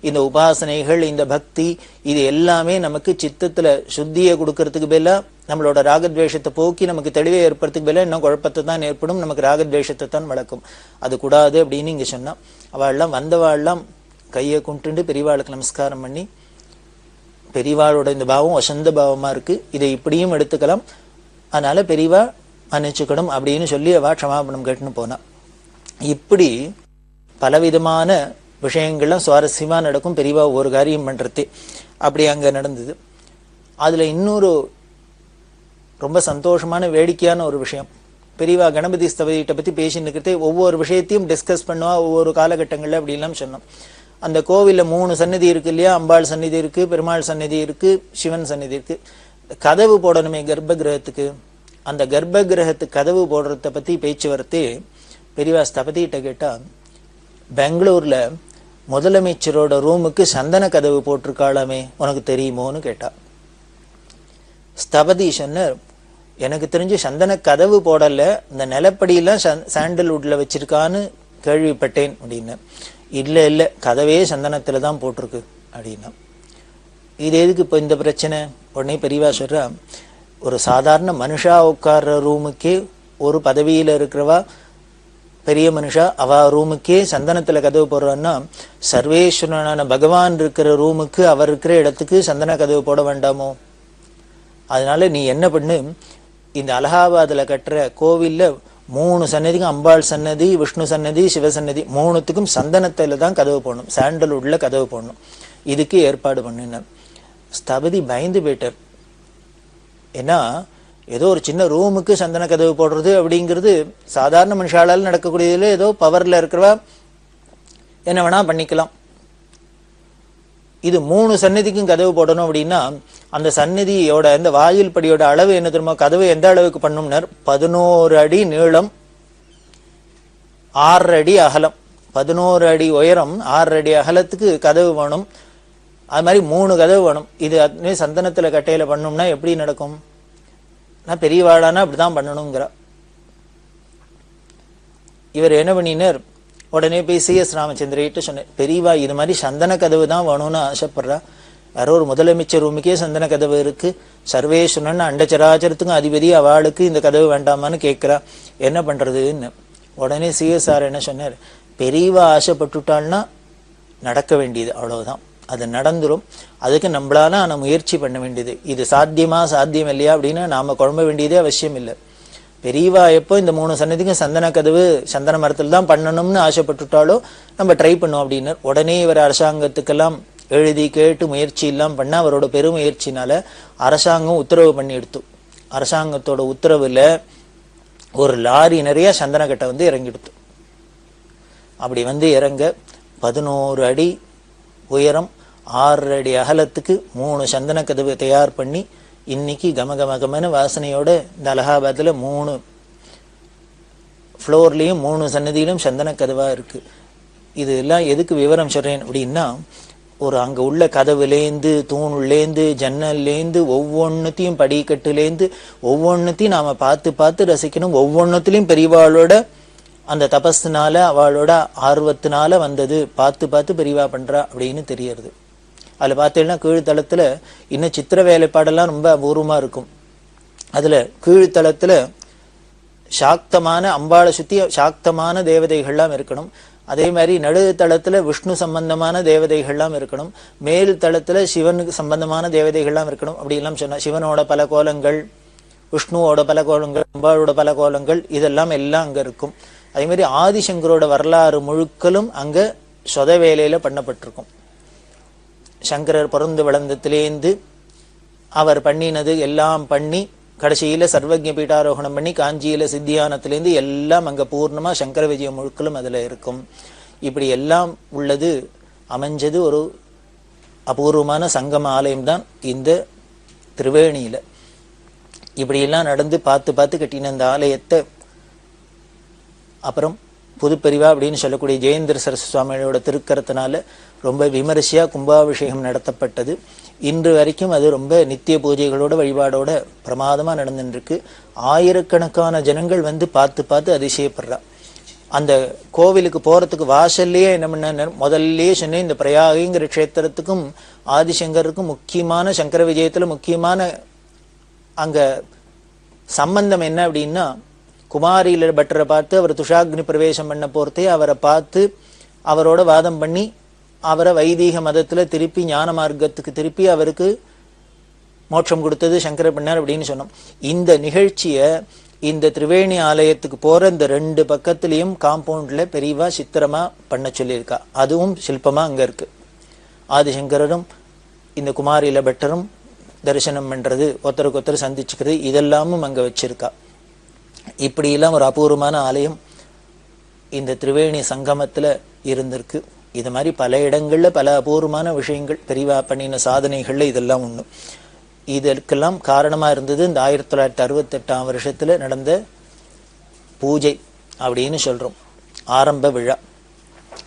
இந்த உபாசனைகள், இந்த பக்தி, இது எல்லாமே நமக்கு சித்தத்துல சுத்தியை கொடுக்கறதுக்கு பதிலா நம்மளோட ராகத்வேஷத்தை போக்கி நமக்கு தெளிவை ஏற்படுறதுக்கு பதிலா இன்னும் குழப்பத்தை தான் ஏற்படும், நமக்கு ராகத்வேஷத்தை தான் வளர்க்கும். அது கூடாது அப்படின்னு இங்க சொன்னா. அவள்லாம் வந்தவாள்லாம் கையை கும்பிட்டு பெரியவாளுக்கு நமஸ்காரம் பண்ணி, பெரியவாளோட இந்த பாவம் வசந்த பாவமா இருக்கு, இதை இப்படியும் எடுத்துக்கலாம், அதனால பெரியவா மன்னிச்சுக்கணும் அப்படின்னு சொல்லி அவ க்ஷமாபணம் கேட்டுன்னு போனா. இப்படி பலவிதமான விஷயங்கள்லாம் சுவாரஸ்யமா நடக்கும். பெரியவா ஒரு காரியம் பண்றது அப்படி அங்க நடந்தது. அதுல இன்னொரு ரொம்ப சந்தோஷமான வேடிக்கையான ஒரு விஷயம், பெரியவா கணபதி ஸ்தவதிட்ட பத்தி பேசின்னு இருக்கிறதே ஒவ்வொரு விஷயத்தையும் டிஸ்கஸ் பண்ணுவா ஒவ்வொரு காலகட்டங்கள்ல அப்படி எல்லாம் சொன்னோம். அந்த கோவில்ல 3 சந்நிதி இருக்கு இல்லையா, அம்பாள் சந்நிதி இருக்கு, பெருமாள் சந்நிதி இருக்கு, சிவன் சந்நிதி இருக்கு. கதவு போடணுமே கர்ப்ப கிரகத்துக்கு, அந்த கர்ப்ப கிரகத்துக்கு கதவு போடுறத பத்தி பேச்சு வரத்தே பெரியவா ஸ்தபதிகிட்ட கேட்டா, பெங்களூர்ல முதலமைச்சரோட ரூமுக்கு சந்தன கதவு போட்டிருக்காளாமே உனக்கு தெரியுமோன்னு கேட்டா. ஸ்தபதி சொன்னார், எனக்கு தெரிஞ்சு சந்தன கதவு போடல, இந்த நிலப்படியெல்லாம் சாண்டல்வுட்ல வச்சிருக்கான்னு கேள்விப்பட்டேன் அப்படின்னு. இல்ல இல்ல, கதவே சந்தனத்துல தான் போட்டிருக்கு அப்படின்னா. இது எதுக்கு இப்போ இந்த பிரச்சனை? உடனே பெரியவா சொல்றா, ஒரு சாதாரண மனுஷா உட்கார்ற ரூமுக்கே, ஒரு பதவியில இருக்கிறவா பெரிய மனுஷா அவ ரூமுக்கே சந்தனத்துல கதவு போடுறான்னா, சர்வேஸ்வரனான பகவான் இருக்கிற ரூமுக்கு, அவர் இருக்கிற இடத்துக்கு சந்தன கதவு போட வேண்டாமோ? அதனால நீ என்ன பண்ணு, இந்த அலகாபாத்ல கட்டுற கோவில்ல 3 சன்னதிக்கும், அம்பாள் சன்னதி, விஷ்ணு சன்னதி, சிவசன்னதி, 3த்துக்கும் சந்தனத்துல தான் கதவு போடணும், சாண்டல்வுட்ல கதவு போடணும், இதுக்கு ஏற்பாடு பண்ணுன. ஸ்தபதி பயந்து போயிட்டார். ஏன்னா ஏதோ ஒரு சின்ன ரூமுக்கு சந்தன கதவு போடுறது அப்படிங்கிறது சாதாரண மனுஷாலால் நடக்கக்கூடியதுல ஏதோ பவர்ல இருக்கிறவா என்ன வேணா பண்ணிக்கலாம். இது 3 சன்னதிக்கும் கதவு போடணும் அப்படின்னா அந்த சன்னதியோட இந்த வாயில் படியோட அளவு என்ன தெரியுமா? கதவு எந்த அளவுக்கு பண்ணும்னர், 11 அடி நீளம், 6 அடி அகலம், 11 அடி உயரம், 6 அடி அகலத்துக்கு கதவு வேணும். அது மாதிரி 3 கதவு வேணும். இது சந்தனத்துல கட்டையில பண்ணோம்னா எப்படி நடக்கும்? நான் பெரியவாளானா அப்படிதான் பண்ணணுங்கிற. இவர் என்ன பண்ணினார், உடனே போய் CS ராமச்சந்திரிட்டு சொன்னேன், பெரியவா இது மாதிரி சந்தன கதவு தான் வேணும்னு ஆசைப்படுறா, யாரோ ஒரு முதலமைச்சர் ரூமுக்கே சந்தன கதவு இருக்கு, சர்வேஸ்வரன் அண்டச்சராச்சரத்துக்கும் அதிபதி, அவளுக்கு இந்த கதவு வேண்டாமான்னு கேட்கிறா, என்ன பண்றதுன்னு. உடனே CS என்ன சொன்னார், பெரியவா ஆசைப்பட்டுட்டாள்னா நடக்க வேண்டியது அவ்வளவுதான், அது நடந்துரும். அதுக்கு நம்மளால முயற்சி பண்ண வேண்டியது. இது சாத்தியமா சாத்தியம் இல்லையா அப்படின்னு நாம குழம்ப வேண்டியதே அவசியம் இல்லை. பெரியவா எப்போ இந்த 3 சன்னதிக்கும் சந்தன கதவு சந்தன மரத்தில் தான் பண்ணணும்னு ஆசைப்பட்டுட்டாலோ நம்ம ட்ரை பண்ணுவோம் அப்படின்னு. உடனே இவர் அரசாங்கத்துக்கெல்லாம் எழுதி கேட்டு முயற்சி எல்லாம் பண்ண, அவரோட பெருமுயற்சினால அரசாங்கம் உத்தரவு பண்ணி எடுத்து, அரசாங்கத்தோட உத்தரவுல ஒரு லாரி நிறைய சந்தன கட்டை இறங்கிடுத்து. அப்படி இறங்க 11 அடி உயரம், 6 அடி அகலத்துக்கு 3 சந்தன கதவு தயார் பண்ணி இன்னைக்கு கமகமகமான வாசனையோட இந்த அலகாபாத்ல 3 ஃப்ளோர்லயும் 3 சன்னதியிலும் சந்தன கதவா இருக்கு. இது எல்லாம் எதுக்கு விவரம் சொல்றேன் அப்படின்னா, ஒரு அங்க உள்ள கதவுலேந்து, தூணுலேந்து, ஜன்னல்லேந்து, ஒவ்வொன்னுத்தையும் படிக்கட்டுலேந்து ஒவ்வொன்னுத்தையும் நாம பார்த்து பார்த்து ரசிக்கணும். ஒவ்வொன்னுத்திலையும் பெரியவாளோட அந்த தபஸ்னால, அவளோட ஆர்வத்தினால வந்தது, பார்த்து பார்த்து பெரியவா பண்றா அப்படின்னு தெரியறது. அதில் பார்த்தீங்கன்னா கீழ்த்தளத்தில் இன்னும் சித்திர வேலைப்பாடெல்லாம் ரொம்ப அபூர்வமாக இருக்கும். அதில் கீழ்த்தளத்தில் சாக்தமான அம்பாளை சுற்றி சாக்தமான தேவதைகள்லாம் இருக்கணும். அதே மாதிரி நடுத்தளத்தில் விஷ்ணு சம்பந்தமான தேவதைகள்லாம் இருக்கணும். மேல் தளத்தில் சிவனுக்கு சம்பந்தமான தேவதைகள்லாம் இருக்கணும். அப்படிலாம் சொன்னால் சிவனோட பல கோலங்கள், விஷ்ணுவோட பல கோலங்கள், அம்பாளோட பல கோலங்கள், இதெல்லாம் எல்லாம் அங்கே இருக்கும். அதே மாதிரி ஆதிசங்கரோட வரலாறு முழுக்களும் அங்கே சொத வேலையில் பண்ணப்பட்டிருக்கும். சங்கரர் பிறந்து வளர்ந்தத்திலேருந்து அவர் பண்ணினது எல்லாம் பண்ணி கடைசியில சர்வஜ பீட்டாரோகணம் பண்ணி காஞ்சியில சித்தியானத்திலேருந்து எல்லாம் அங்க பூர்ணமா சங்கர விஜயம் முழுக்களும் அதுல இருக்கும். இப்படி எல்லாம் உள்ளது அமைஞ்சது ஒரு அபூர்வமான சங்கம ஆலயம் தான் இந்த திருவேணியில. இப்படியெல்லாம் நடந்து பார்த்து பார்த்து கட்டின இந்த ஆலயத்தை அப்புறம் புதுப்பெரிவா அப்படின்னு சொல்லக்கூடிய ஜெயேந்திர சரஸ்வதி சுவாமியோட திருக்கரத்தினால ரொம்ப விமரிசையா கும்பாபிஷேகம் நடத்தப்பட்டது. இன்று வரைக்கும் அது ரொம்ப நித்திய பூஜைகளோட வழிபாடோட பிரமாதமா நடந்துருக்கு. ஆயிரக்கணக்கான ஜனங்கள் வந்து பார்த்து பார்த்து அதிசயப்படுறா. அந்த கோவிலுக்கு போறதுக்கு வாசல்லையே என்ன பண்ண முதல்லயே சொன்னேன், இந்த பிரயாகிங்கிற க்ஷேத்திரத்துக்கும் ஆதிசங்கருக்கும் முக்கியமான சங்கர விஜயத்துல முக்கியமான அங்க சம்பந்தம் என்ன அப்படின்னா, குமாரியில பட்டரை பார்த்து அவர் துஷாக்னி பிரவேசம் பண்ண போறதே அவரை பார்த்து அவரோட வாதம் பண்ணி அவரை வைதீக மதத்துல திருப்பி ஞான மார்க்கத்துக்கு திருப்பி அவருக்கு மோட்சம் கொடுத்தது சங்கர பண்ணார் அப்படின்னு சொன்னோம். இந்த நிகழ்ச்சிய இந்த திரிவேணி ஆலயத்துக்கு போற இந்த 2 பக்கத்திலையும் காம்பவுண்ட்ல பெரியவா சித்திரமா பண்ண சொல்லியிருக்கா. அதுவும் சில்பமா அங்க இருக்கு. ஆதிசங்கரரும் இந்த குமாரியில பட்டரும் தரிசனம் பண்றது, ஒருத்தருக்கு ஒருத்தர் சந்திச்சுக்கிறது, இதெல்லாமும் அங்க வச்சிருக்கா. இப்படியெல்லாம் ஒரு அபூர்வமான ஆலயம் இந்த திரிவேணி சங்கமத்துல இருந்திருக்கு. இது மாதிரி பல இடங்கள்ல பல அபூர்வமான விஷயங்கள் பெரியவா பண்ணின சாதனைகள்ல இதெல்லாம் ஒண்ணு. இதற்கெல்லாம் காரணமா இருந்தது இந்த 1968ஆம் வருஷத்துல நடந்த பூஜை அப்படின்னு சொல்றோம், ஆரம்ப விழா.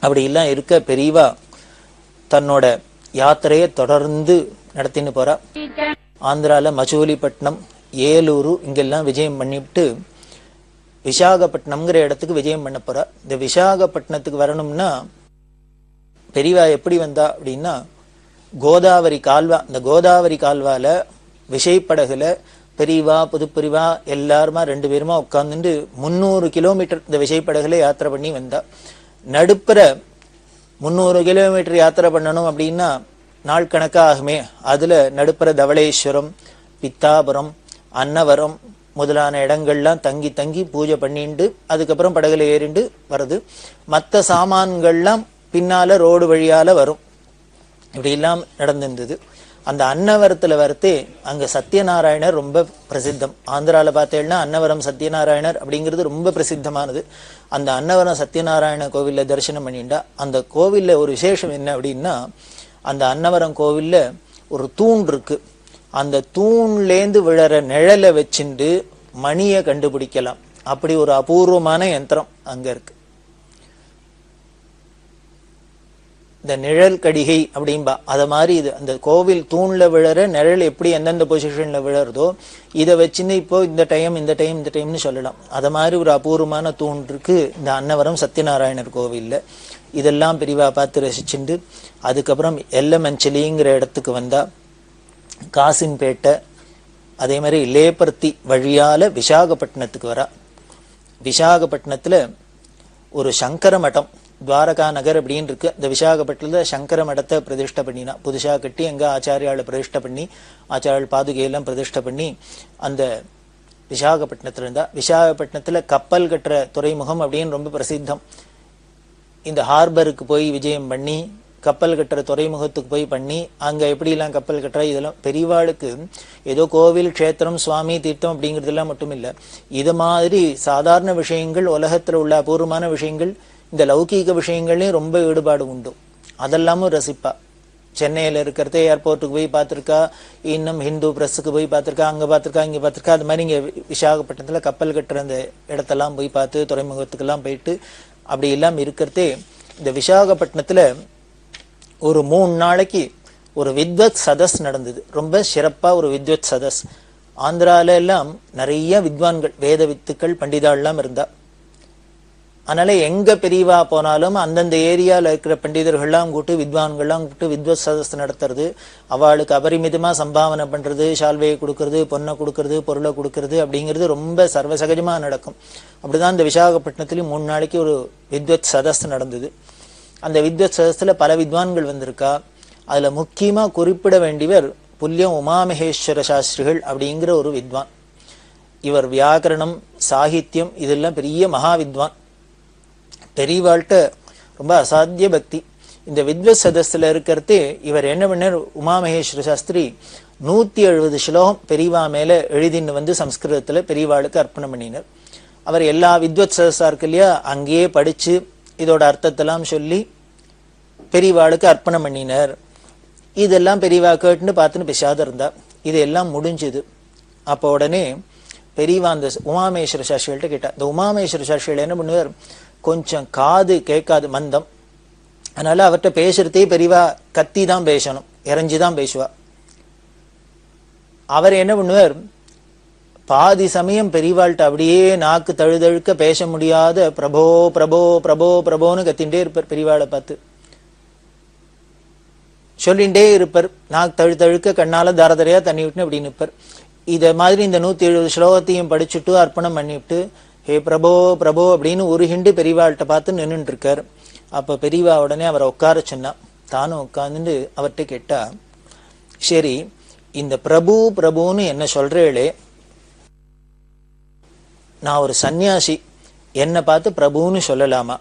அப்படி எல்லாம் இருக்க பெரியவா தன்னோட யாத்திரையை தொடர்ந்து நடத்தின்னு போறா. ஆந்திரால மசூலிப்பட்டினம், ஏலூரு இங்கெல்லாம் விஜயம் பண்ணிவிட்டு விசாகப்பட்டினம்ங்கிற இடத்துக்கு விஜயம் பண்ண போறா. இந்த விசாகப்பட்டினத்துக்கு வரணும்னா பெரியவா எப்படி வந்தா அப்படின்னா, கோதாவரி கால்வா, இந்த கோதாவரி கால்வால விசைப்படகுல பெரியவா புதுப்பெரிவா எல்லாருமா 2 பேருமா உட்கார்ந்துட்டு 300 கிலோமீட்டர் இந்த விசைப்படகுல யாத்திரை பண்ணி வந்தா. நடுப்புற 300 கிலோமீட்டர் யாத்திரை பண்ணணும் அப்படின்னா நாள் கணக்கா ஆகுமே. அதுல நடுப்புற தவளேஸ்வரம், பித்தாபுரம், அன்னவரம் முதலான இடங்கள்லாம் தங்கி தங்கி பூஜை பண்ணிட்டு அதுக்கப்புறம் படகுல ஏறிண்டு வருது. மற்ற சாமான்கள்லாம் பின்னால ரோடு வழியால வரும். இப்படி எல்லாம் நடந்திருந்தது. அந்த அன்னவரத்துல வரத்தே அங்க சத்யநாராயணர் ரொம்ப பிரசித்தம். ஆந்திரால பார்த்தேன்னா அன்னவரம் சத்யநாராயணர் அப்படிங்கிறது ரொம்ப பிரசித்தமானது. அந்த அன்னவரம் சத்யநாராயண கோவில்ல தரிசனம் பண்ணிண்டா அந்த கோவில்ல ஒரு விசேஷம் என்ன அப்படின்னா, அந்த அன்னவரம் கோவில்ல ஒரு தூண் இருக்கு. அந்த தூண்லேந்து விழற நிழலை வச்சுண்டு மணியை கண்டுபிடிக்கலாம். அப்படி ஒரு அபூர்வமான யந்திரம் அங்க இருக்கு. இந்த நிழல் கடிகை அப்படின்பா, அத மாதிரி இது அந்த கோவில் தூண்ல விழற நிழல் எப்படி எந்தெந்த பொசிஷன்ல விழறதோ இதை வச்சுன்னு இப்போ இந்த டைம்னு சொல்லலாம். அத மாதிரி ஒரு அபூர்வமான தூண் இருக்கு இந்த அன்னவரம் சத்யநாராயணர் கோவில்ல. இதெல்லாம் பெரியவா பார்த்து ரசிச்சுண்டு அதுக்கப்புறம் எல்லமஞ்சலிங்கிற இடத்துக்கு வந்தா. காசின்பேட்டை அதே மாதிரி லேபர்த்தி வழியால விசாகப்பட்டினத்துக்கு வரா. விசாகப்பட்டினத்துல ஒரு சங்கர மடம், துவாரகா நகர் அப்படின்னு இருக்கு. இந்த விசாகப்பட்டினத்துல சங்கர மடத்தை பிரதிஷ்டை பண்ணினா, புதுசா கட்டி எங்க ஆச்சாரியால பிரதிஷ்டை பண்ணி ஆச்சாரியால் பாதுகையெல்லாம் பிரதிஷ்டை பண்ணி அந்த விசாகப்பட்டினத்துல இருந்தா. விசாகப்பட்டினத்துல கப்பல் கட்டுற துறைமுகம் அப்படின்னு ரொம்ப பிரசித்தம். இந்த ஹார்பருக்கு போய் விஜயம் பண்ணி கப்பல் கட்டுற துறைமுகத்துக்கு போய் பண்ணி அங்க எப்படிலாம் கப்பல் கட்டுற இதெல்லாம் பெரியவாளுக்கு ஏதோ கோவில் க்ஷேத்திரம் சுவாமி தீர்த்தம் அப்படிங்கிறதுலாம் மட்டும் இல்ல, இது மாதிரி சாதாரண விஷயங்கள் உலகத்துல உள்ள அபூர்வமான விஷயங்கள் இந்த லௌகீக விஷயங்கள்லயும் ரொம்ப ஈடுபாடு உண்டு. அதெல்லாமும் ரசிப்பா. சென்னையில இருக்கிறதே ஏர்போர்ட்டுக்கு போய் பார்த்திருக்கா, இன்னும் ஹிந்து பிரஸ்ஸுக்கு போய் பார்த்திருக்கா, அங்க பார்த்திருக்கா, இங்க பார்த்திருக்கா. அது மாதிரி இங்க விசாகப்பட்டினத்துல கப்பல் கட்டுற அந்த இடத்தெல்லாம் போய் பார்த்து துறைமுகத்துக்கெல்லாம் போயிட்டு அப்படி எல்லாம் இருக்கிறதே. இந்த விசாகப்பட்டினத்துல ஒரு 3 நாளைக்கு ஒரு வித்வத் சதஸ் நடந்தது. ரொம்ப சிறப்பா ஒரு வித்வத் சதஸ். ஆந்திரால எல்லாம் நிறைய வித்வான்கள் வேத வித்துக்கள் பண்டிதாள்லாம் இருந்தா. அதனால எங்க பெரியவா போனாலும் அந்தந்த ஏரியால இருக்கிற பண்டிதர்கள்லாம் கூப்பிட்டு வித்வான்கள்லாம் கூப்பிட்டு வித்வத் சதஸ் நடத்துறது, அவளுக்கு அபரிமிதமா சம்பாவனை பண்றது, ஷால்வையை கொடுக்கறது, பொண்ணை கொடுக்கறது, பொருளை கொடுக்கறது அப்படிங்கிறது ரொம்ப சர்வசகஜமா நடக்கும். அப்படிதான் இந்த விசாகப்பட்டினத்திலையும் 3 நாளைக்கு ஒரு வித்வத் சதஸ் நடந்தது. அந்த வித்வத் சதஸ்ல பல வித்வான்கள் வந்திருக்கா. அதுல முக்கியமா குறிப்பிட வேண்டியவர் புல்யம் உமாமகேஸ்வர சாஸ்திரிகள் அப்படிங்கிற ஒரு வித்வான். இவர் வியாக்கரணம், சாகித்யம் இதெல்லாம் பெரிய மகா வித்வான். பெரியவாள்கிட்ட ரொம்ப அசாத்திய பக்தி. இந்த வித்வத் சதஸ்ல இருக்கிறது இவர் என்ன பண்ணார், உமாமகேஸ்வர சாஸ்திரி 170 ஸ்லோகம் பெரியவா மேல எழுதின்னு வந்து சம்ஸ்கிருதத்துல பெரியவாளுக்கு அர்ப்பணம் பண்ணினார். அவர் எல்லா வித்வத் சதஸா இருக்கு இல்லையா, அங்கேயே படிச்சு இதோட அர்த்தத்தெல்லாம் சொல்லி பெரியவாளுக்கு அர்ப்பணம் பண்ணினார். இதெல்லாம் பெரியவா கேட்டுன்னு பார்த்துன்னு பேசாத இருந்தா. இதெல்லாம் முடிஞ்சது. அப்போ உடனே பெரியவா அந்த உமாமேஸ்வர சாஸ்திரிகள்ட்ட கேட்டா. இந்த உமாமேஸ்வர சாஸ்திரிகள் என்ன பண்ணுவார், கொஞ்சம் காது கேட்காது, மந்தம். அதனால அவர்கிட்ட பேசுறதே பெரியவா கத்தி தான் பேசணும், இறைஞ்சிதான் பேசுவா. அவர் என்ன பண்ணுவார், பாதி சமயம் பெரியவாள்கிட்ட அப்படியே நாக்கு தழுதழுக்க பேச முடியாத பிரபோ பிரபோ பிரபோ பிரபோன்னு கத்தின்ண்டே இருப்பார். பெரியவாளை பார்த்து சொல்லிண்டே இருப்பார். நாக்கு தழுக்க கண்ணால தாரதரையா தண்ணி விட்டுன்னு அப்படி நிற்பார். இத மாதிரி இந்த 170 ஸ்லோகத்தையும் படிச்சுட்டு அர்ப்பணம் பண்ணிவிட்டு ஹே பிரபோ பிரபோ அப்படின்னு ஒரு ஹிண்டு பெரியவாள்கிட்ட பார்த்து நின்றுட்டு இருக்கார். அப்ப பெரியவா உடனே அவரை உட்கார சொன்னா. தானும் உட்கார்ந்துட்டு அவர்கிட்ட கேட்டா, சரி இந்த பிரபு பிரபுன்னு என்ன சொல்றேளே, நான் ஒரு சன்னியாசி, என்னை பார்த்து பிரபுன்னு சொல்லலாமா,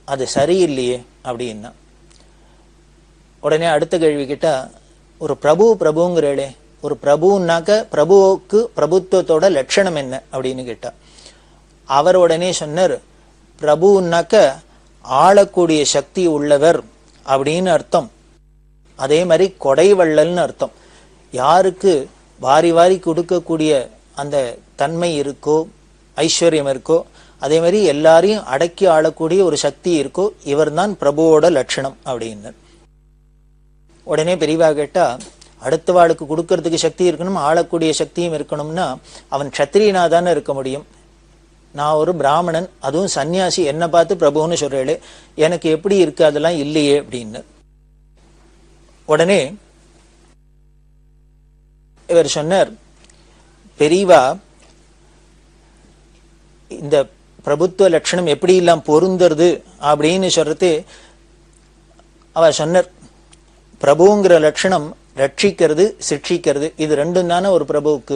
அது சரியில்லையே அப்படின்னா. உடனே அடுத்த கேள்வி கேட்டா, ஒரு பிரபு பிரபுங்கிறேளே, ஒரு பிரபுன்னாக்க பிரபுவுக்கு பிரபுத்துவத்தோட லட்சணம் என்ன அப்படின்னு கேட்டா. அவர் உடனே சொன்னார், பிரபுன்னாக்க ஆளக்கூடிய சக்தி உள்ளவர் அப்படின்னு அர்த்தம். அதே மாதிரி கொடைவள்ளல்னு அர்த்தம். யாருக்கு வாரி வாரி கொடுக்கக்கூடிய அந்த தன்மை இருக்கோ, ஐஸ்வர்யம் இருக்கோ, அதே மாதிரி எல்லாரையும் அடக்கி ஆளக்கூடிய ஒரு சக்தி இருக்கோ, இவர் தான் பிரபுவோட லட்சணம் அப்படின்னு. உடனே பெரியவா கேட்டா, அடுத்த வாளுக்கு கொடுக்கறதுக்கு சக்தி இருக்கணும், ஆளக்கூடிய சக்தியும் இருக்கணும்னா அவன் க்ஷத்திரியனா தானே இருக்க முடியும். நான் ஒரு பிராமணன், அதுவும் சன்னியாசி, என்ன பார்த்து பிரபுன்னு சொல்றேளே, எனக்கு எப்படி இருக்கு, அதெல்லாம் இல்லையே அப்படின்னு. உடனே இவர் சொன்னார், பெரியவா இந்த பிரபுத்துவ லட்சணம் எப்படி எல்லாம் பொருந்துறது அப்படின்னு சொல்றது. அவர் சொன்னார், பிரபுங்கிற லட்சணம் ரட்சிக்கிறது, சிக்ஷிக்கிறது, இது ரெண்டும் தானே ஒரு பிரபுவுக்கு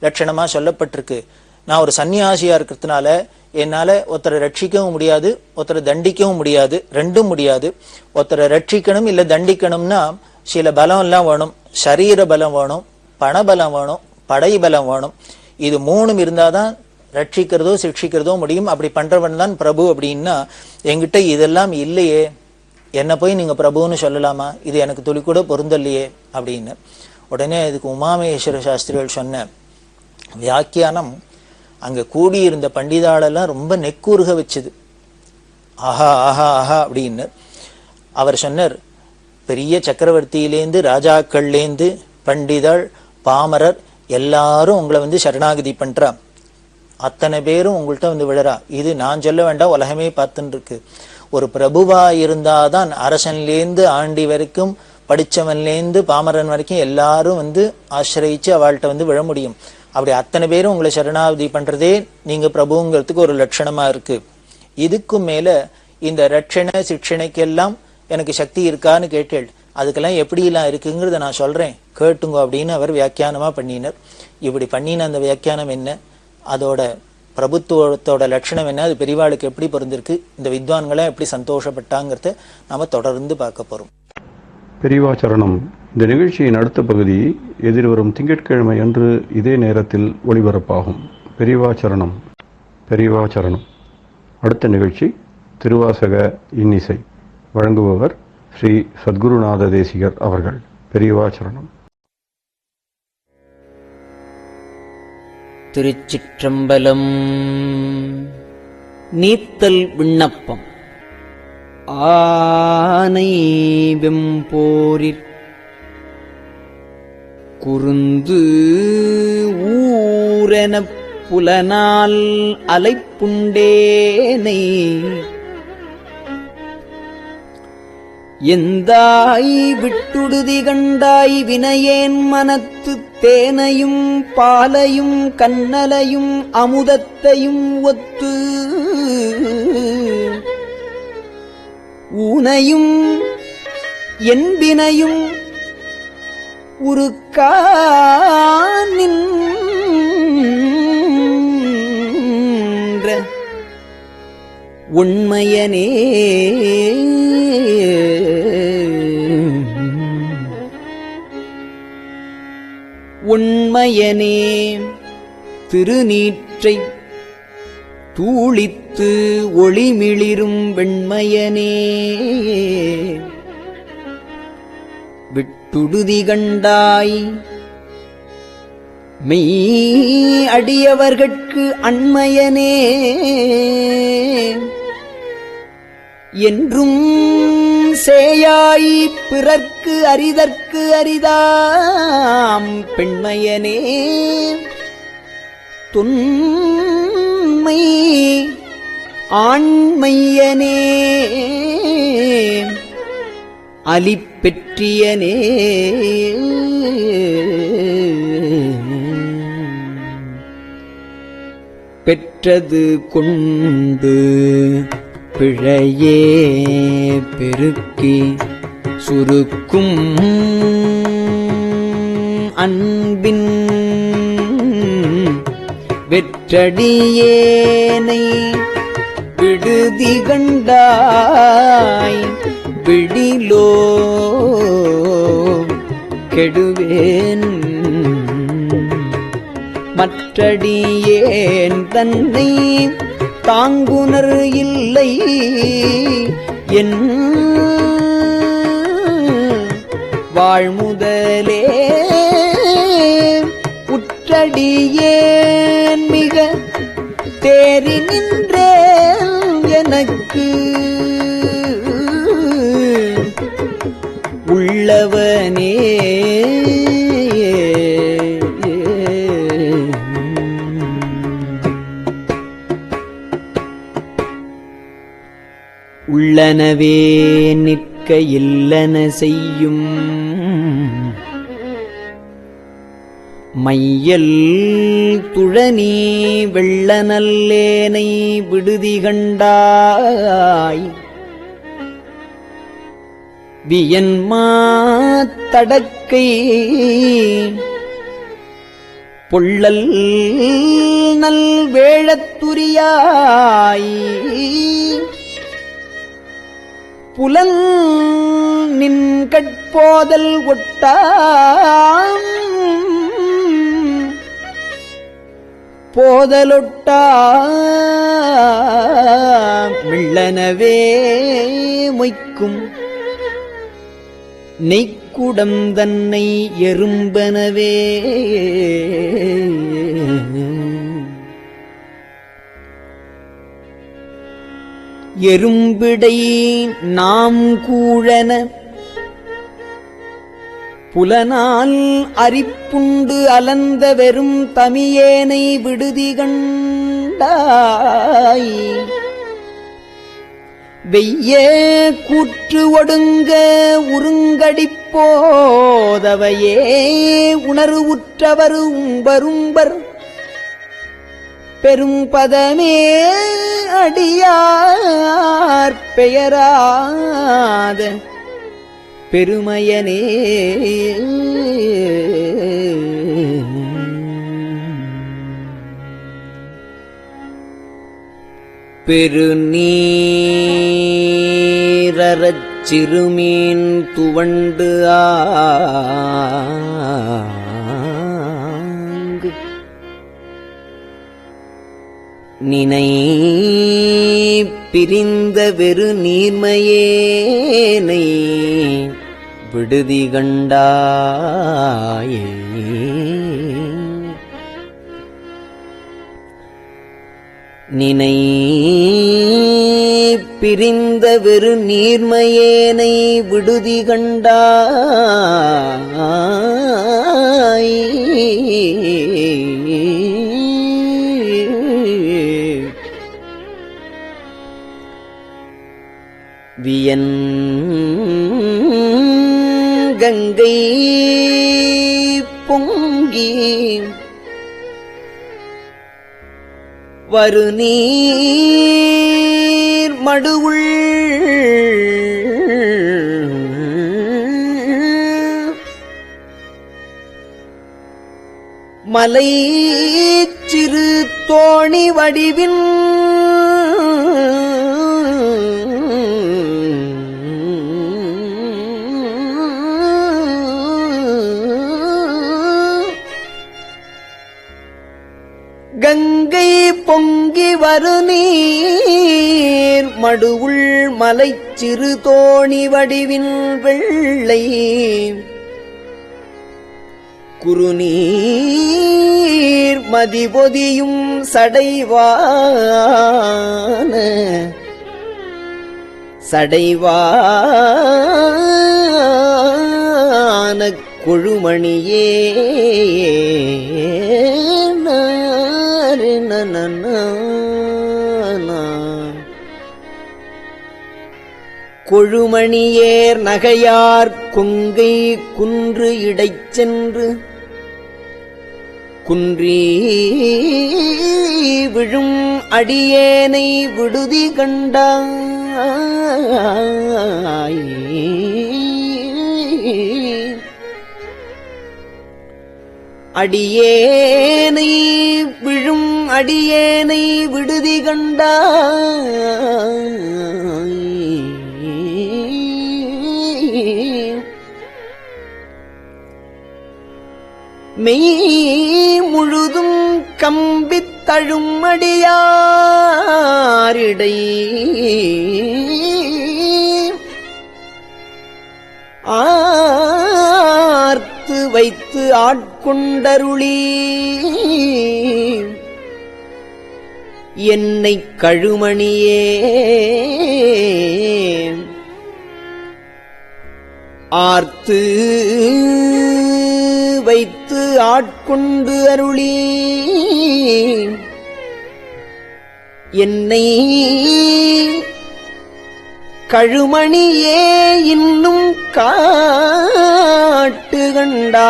லட்சணமா சொல்லப்பட்டிருக்கு. நான் ஒரு சன்னியாசியா இருக்கிறதுனால என்னால ஒருத்தரை ரட்சிக்கவும் முடியாது, ஒருத்தரை தண்டிக்கவும் முடியாது, ரெண்டும் முடியாது. ஒருத்தரை ரட்சிக்கணும் இல்ல தண்டிக்கணும்னா சில பலம் எல்லாம் வேணும். சரீர பலம் வேணும், பணபலம் வேணும், படை பலம் வேணும். இது 3 இருந்தாதான் ரட்சிக்கிறதோ சிக்ஷிக்கிறதோ முடியும். அப்படி பண்றவன் தான் பிரபு அப்படின்னா, என்கிட்ட இதெல்லாம் இல்லையே, என்ன போய் நீங்க பிரபுன்னு சொல்லலாமா, இது எனக்கு துளி கூட பொருந்தல்லையே அப்படின்னு. உடனே இதுக்கு உமாமேஸ்வர சாஸ்திரிகள் சொன்ன வியாக்கியானம் அங்க கூடியிருந்த பண்டிதாளெல்லாம் ரொம்ப நெக்கூறுக வச்சுது. ஆஹா ஆஹா ஆஹா அப்படின்னு. அவர் சொன்னார், பெரிய சக்கரவர்த்தியிலேந்து ராஜாக்கள்லேந்து பண்டிதர் பாமரர் எல்லாரும் உங்களை வந்து சரணாகதி பண்றா, அத்தனை பேரும் உங்கள்கிட்ட வந்து விழறா. இது நான் சொல்ல வேண்டாம், உலகமே பார்த்துன்னு இருக்கு. ஒரு பிரபுவா இருந்தாதான் அரசன்லேந்து ஆண்டி வரைக்கும், படிச்சவன்லேந்து பாமரன் வரைக்கும் எல்லாரும் வந்து ஆசிரியிச்சு அவள்கிட்ட வந்து விழ முடியும். அப்படி அத்தனை பேரும் உங்களை சரணாகதி பண்றதே நீங்க பிரபுங்கிறதுக்கு ஒரு லட்சணமா இருக்கு. இதுக்கும் மேல இந்த ரட்சணை சிக்ஷணைக்கெல்லாம் எனக்கு சக்தி இருக்கான்னு கேட்டேள். அதுக்கெல்லாம் எப்படி எல்லாம் இருக்குங்கிறத நான் சொல்றேன், கேட்டுங்க அப்படின்னு அவர் வியாக்கியானமா பண்ணினார். இப்படி பண்ணின அந்த வியாக்கியானம் என்ன, அதோட பிரபுத்துவத்தோட லட்சணம் என்ன, அது பெரியவாளுக்கு எப்படி பொருந்திருக்கு, இந்த வித்வான்களை எப்படி சந்தோஷப்பட்டாங்கிறத நாம தொடர்ந்து பார்க்க போறோம். பெரியவாச்சரணம். இந்த நிகழ்ச்சியின் அடுத்த பகுதி எதிர்வரும் திங்கட்கிழமை அன்று இதே நேரத்தில் ஒளிபரப்பாகும். பெரியவாச்சரணம். பெரியவாச்சரணம். அடுத்த நிகழ்ச்சி திருவாசக இன்னிசை. வழங்குபவர் ஸ்ரீ சத்குருநாத தேசிகர் அவர்கள். பெரியவாச்சரணம். திருச்சிற்றம்பலம். நீத்தல் விண்ணப்பம். ஆனை வெம்போரிற் குருந்து ஊரெனப் புலனால் அலைப்புண்டேனை எந்தாய் விட்டுடுதி கண்டாய் வினையேன் மனத்து தேனையும் பாலையும் கண்ணலையும் அமுதத்தையும் ஒத்து ஊனையும் என்பினையும் உருக்கானின்ற உண்மையனே உண்மையனே திருநீற்றை தூளித்து ஒளிமிளிரும் வெண்மையனே விட்டுடுதி கண்டாய் மெய் அடியவர்கட்கு அண்மையனே என்றும் சேயாய் பிறர்க்கு அரிதற்கு அரிதாம் பெண்மையனே தொன்மை ஆண்மையனே அலிப்பெற்றியனே பெற்றது கொண்டு பிழையே பெருக்கி சுருக்கும் அன்பின் வெற்றடியேனை விடுதி கண்டாய் விடிலோ கெடுவேன் மற்றடியேன் தன்னை தாங்குனர் இல்லை என் வாழ்முதலே உற்றடியேன் மிக தேறி நின்றேன் எனக்கு உள்ளவனே உள்ளனவே நிற்க இல்லன செய்யும் மையல் துழனீ வெள்ளநல்லேனை விடுதி கண்டாய் வியன்மா தடக்கை பொள்ளல் நல் வேழத்துரியாய் புலன் நின் கட்போதல் ஒட்டாம் போதலொட்டா மிள்ளனவே மொய்க்கும் நெய்க்குடம் தன்னை எறும்பனவே எறும்பிடை நாம் கூழன புலனால் அரிப்புண்டு அலந்த வெறும் தமியேனை விடுதி கண்டாய் வெய்ய கூற்று ஒடுங்க உருங்கடிப்போதவையே உணர்வுற்றவர் உம்பரும்பர் பெரும்பதமே அடியார் பெயராத பெருமையனே பெருநீரறச் சிறுமீன் துவண்டு ஆங்கு நினை பிரிந்த வெறு நீர்மையேனை விடுதி கண்டாயே நினை பிரிந்த வெறு நீர்மையேனை விடுதி கண்டாய் வியன் கங்கை பொங்கி வருநீர் மடுவுள் மலை சிறு தோணி வடிவின் கங்கை பொங்கி வருநீர் மடுவுள் மலை சிறு தோணி வடிவின் வெள்ளை குறுநீர் மதிபொதியும் சடைவான கொழுமணியே கொழுமணியேர் நகையார் கொங்கை குன்று இடைச் சென்று குன்றி விழும் அடியேனை விடுதி கண்டாய். அடியேனை விழும் அடியேனை விடுதி கண்டாய். மெய் முழுதும் கம்பித் தழுமடியாரிடை ஆர்த்து வைத்து ஆட்கொண்டருளி என்னைக் கழுமணியே ஆர்த்து வைத்து ஆட்கொண்டு அருளி என்னை கழுமணியே இன்னும் காட்டு கண்டாய்.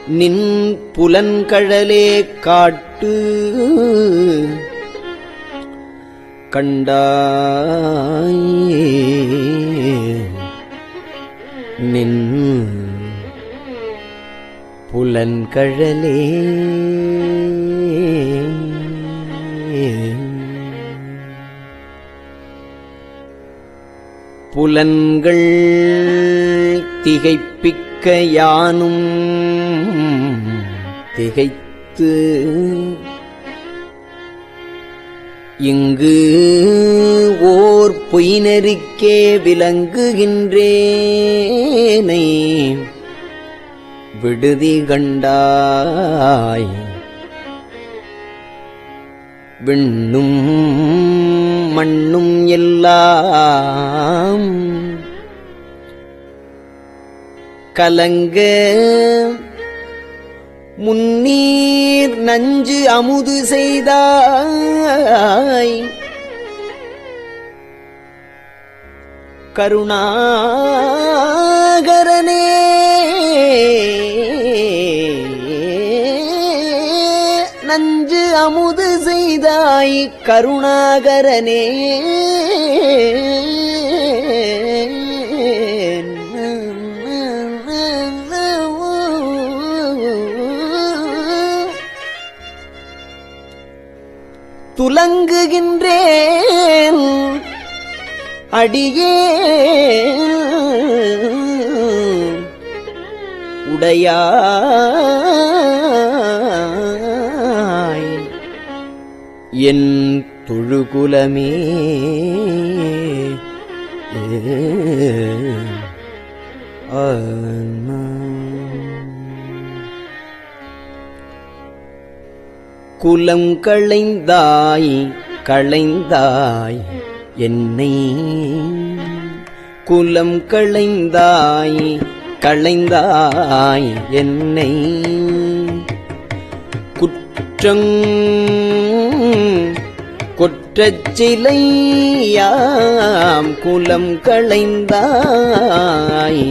நின் புலன்கழலே காட்டு கண்டாய். நின் புலன்கழலே புலன்கள் திகைப்பிக்க யானும் திகைத்து இங்கு ஓர் பொய்நெறிக்கே விளங்குகின்றேனை விடுதி கண்டாய். விண்ணும் மண்ணும் எல்லாம் கலங்க முன்னீர் நஞ்சு அமுது செய்தாய். கருணாகரனே நஞ்சு அமுது செய்தாய். கருணாகரனே துலங்குகின்றேன் அடியே உடையாய். என் தொழுகுலமே குலம் களைந்தாய் களைந்தாய் என்னை. குலம் களைந்தாய் களைந்தாய் என்னை. குற்றச் சிலையாம் குலம் களைந்தாய்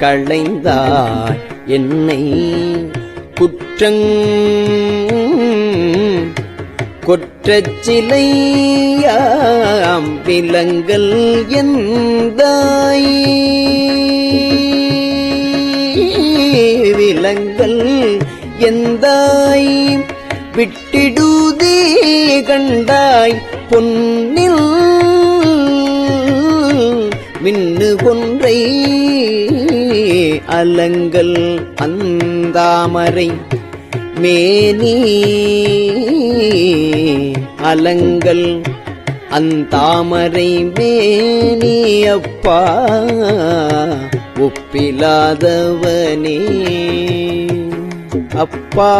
களைந்தாய் என்னை குற்றச் சிலையாம் விலங்கல் எந்தாய் விலங்கல் எந்தாய் விட்டிடுதே கண்டாய் பொன்னில் மின்னு கொன்றை அலங்கல் அந்தாமரை மேனி அலங்கல் அந்தாமரை மேனி அப்பா ஒப்பிலாதவனே அப்பா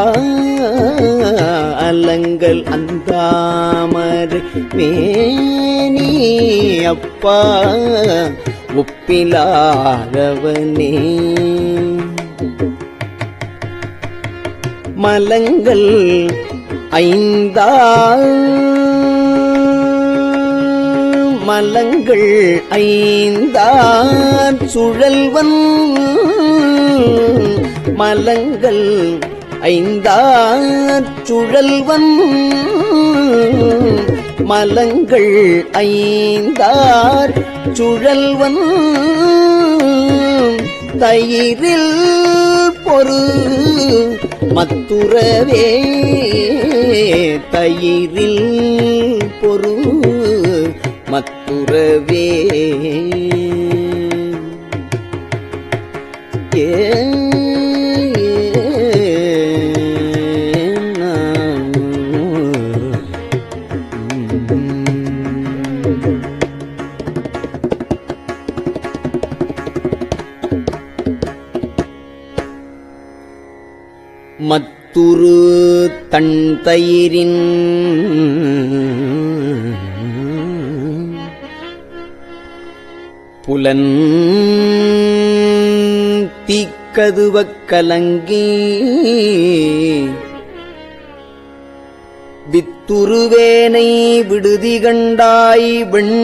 அலங்கல் அந்தாமரை மேனி அப்பா ஒப்பிலாதவனே மலங்கள் மலங்கள் ஐந்தார் சுழல்வன் மலங்கள் ஐந்தார் சுழல்வன் மலங்கள் ஐந்தார் சுழல்வன் தயிரில் பொறு மத்துறவே தயிரில் பொறு மத்துறவே மத்துரு தன் தயிரின் புலன் தீக்கதுவக் கலங்கி வித்துருவேனை விடுதி கண்டாய் வெண்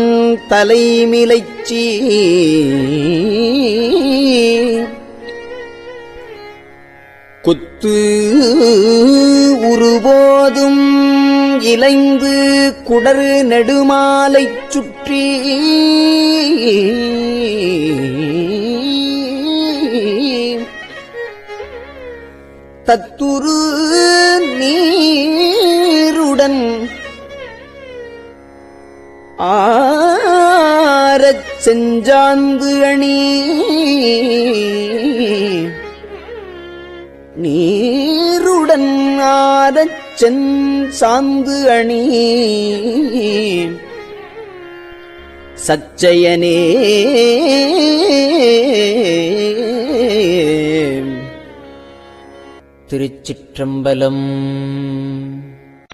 தலைமிலைச்சி குத்து உருபோதும் இலைந்து குடறு நெடுமாலைச் சுற்றி தத்துரு நீருடன் ஆரச் செஞ்சாந்து அணி நீருடன் ஆரச் சாந்து அணி சச்சயனே திருச்சிற்றம்பலம்.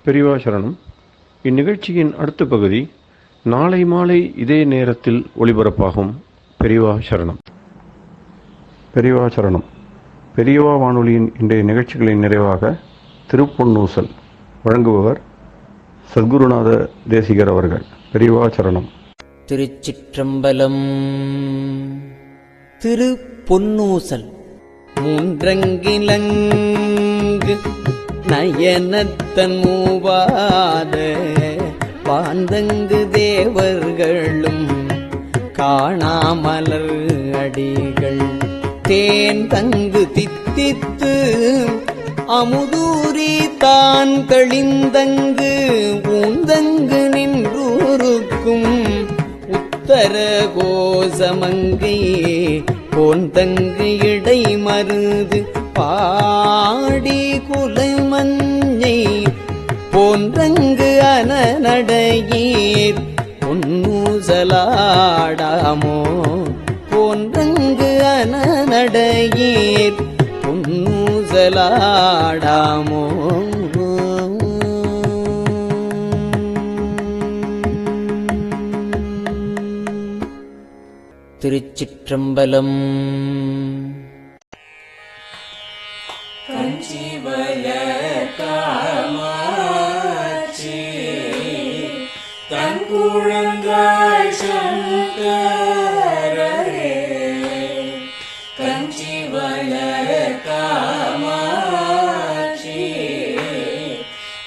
பெரியவா சரணம். இந்நிகழ்ச்சியின் அடுத்த பகுதி நாளை மாலை இதே நேரத்தில் ஒளிபரப்பாகும். பெரியவா சரணம். பெரியவா சரணம். பெரியவா வானொலியின் இன்றைய நிகழ்ச்சிகளின் நிறைவாக திருப்பொன்னூசல் வழங்குபவர் சத்குருநாத தேசிகர் அவர்கள். பெரியவா சரணம். திருச்சிற்றம்பலம். திருப்பொன்னூசல். மூன்றங்கிலங்கு நயனத்தன் மூவாத பாந்தங்கு தேவர்களும் காணாமலர் அடிகள் தேன் தங்கு தித்தித்து அமுதூரி தான் தெளிந்தங்கு ஊந்தங்கு நின்றூருக்கும் உத்தர கோசமங்கை போந்தங்கு இடை மருது பாடி குலைமஞ்சை போன்றங்கு அனநடையீர் பொன்னூசலாடாமோ போன்றங்கு அனநடையீர் பொன்னூசலாடாமோ. திருச்சிற்றம்பலம். கஞ்சிவய காமாட்சி தன் குழந்தாய் சங்கரரே கஞ்சி வளர் காமாட்சி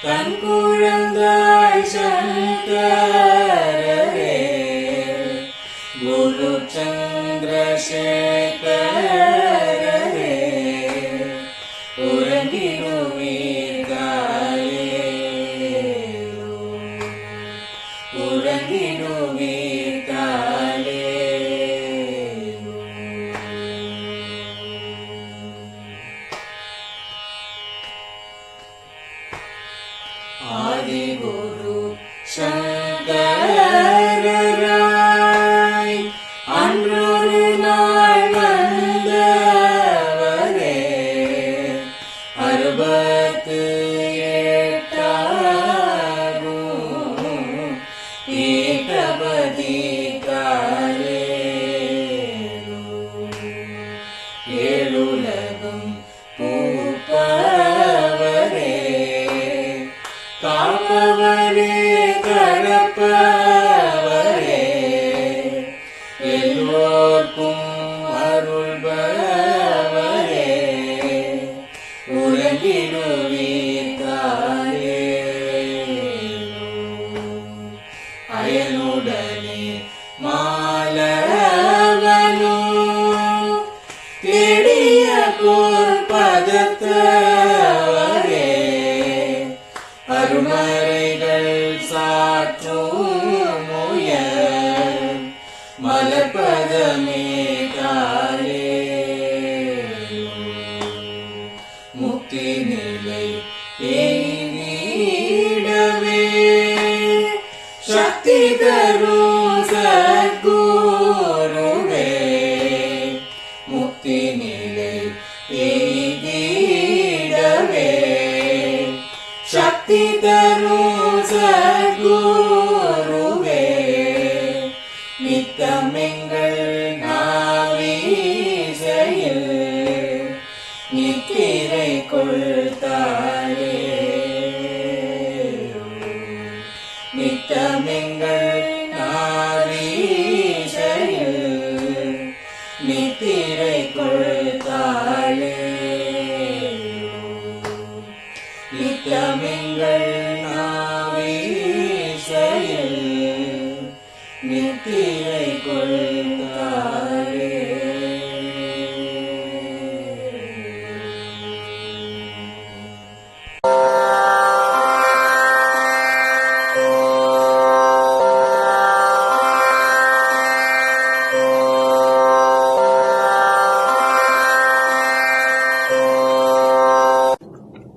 தன் குழந்தாய் சங்கரரே குரு சந்திரசேகரரே உறங்கிடுவீர்களேலோ உறங்கிடுவீர்களேலோ ஆதிகுரு சங்கரராய் அன்றொரு நாள் வந்தவரே 68 பீட்டபதி காலேலோ ஏழுலகும் பூப்பவரே காப்பவரே கடப்பவரே எல்லோர்க்கும் அருள்பவரே உறங்கிடுவீர்களேலோ அயனுடனே மாலவனோ தேடிய பொற்பதத்தவரே அருமறைகள் சாற்றும் முயல் மலர்பதமே காலேலோ முக்தி நிலை எய்திடவே சக்தி தரும் சத்குருவே முக்தி நிலை எய்திடவே சக்தி தரும் சத்குருவே நித்தமெங்கள் நாவீசையில் நித்திரை கொள்தாளேலோ நித்தமெங்கள் நாவீசையில் நித்திரை கொள்தாளேலோ நித்தமெங்கள் நாவீசையில் நித்திரை கொள்தாளே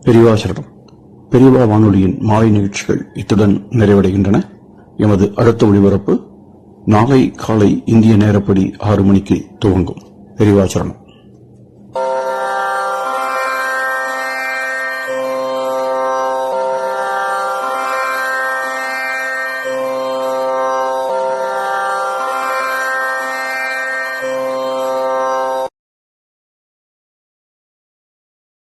பெரியவா சரணம். பெரியவா வானொலியின் மாலை நிகழ்ச்சிகள் இத்துடன் நிறைவடைகின்றன. எமது அடுத்த ஒளிபரப்பு நாளை காலை இந்திய நேரப்படி 6 மணிக்கு துவங்கும். பெரியவா சரணம்.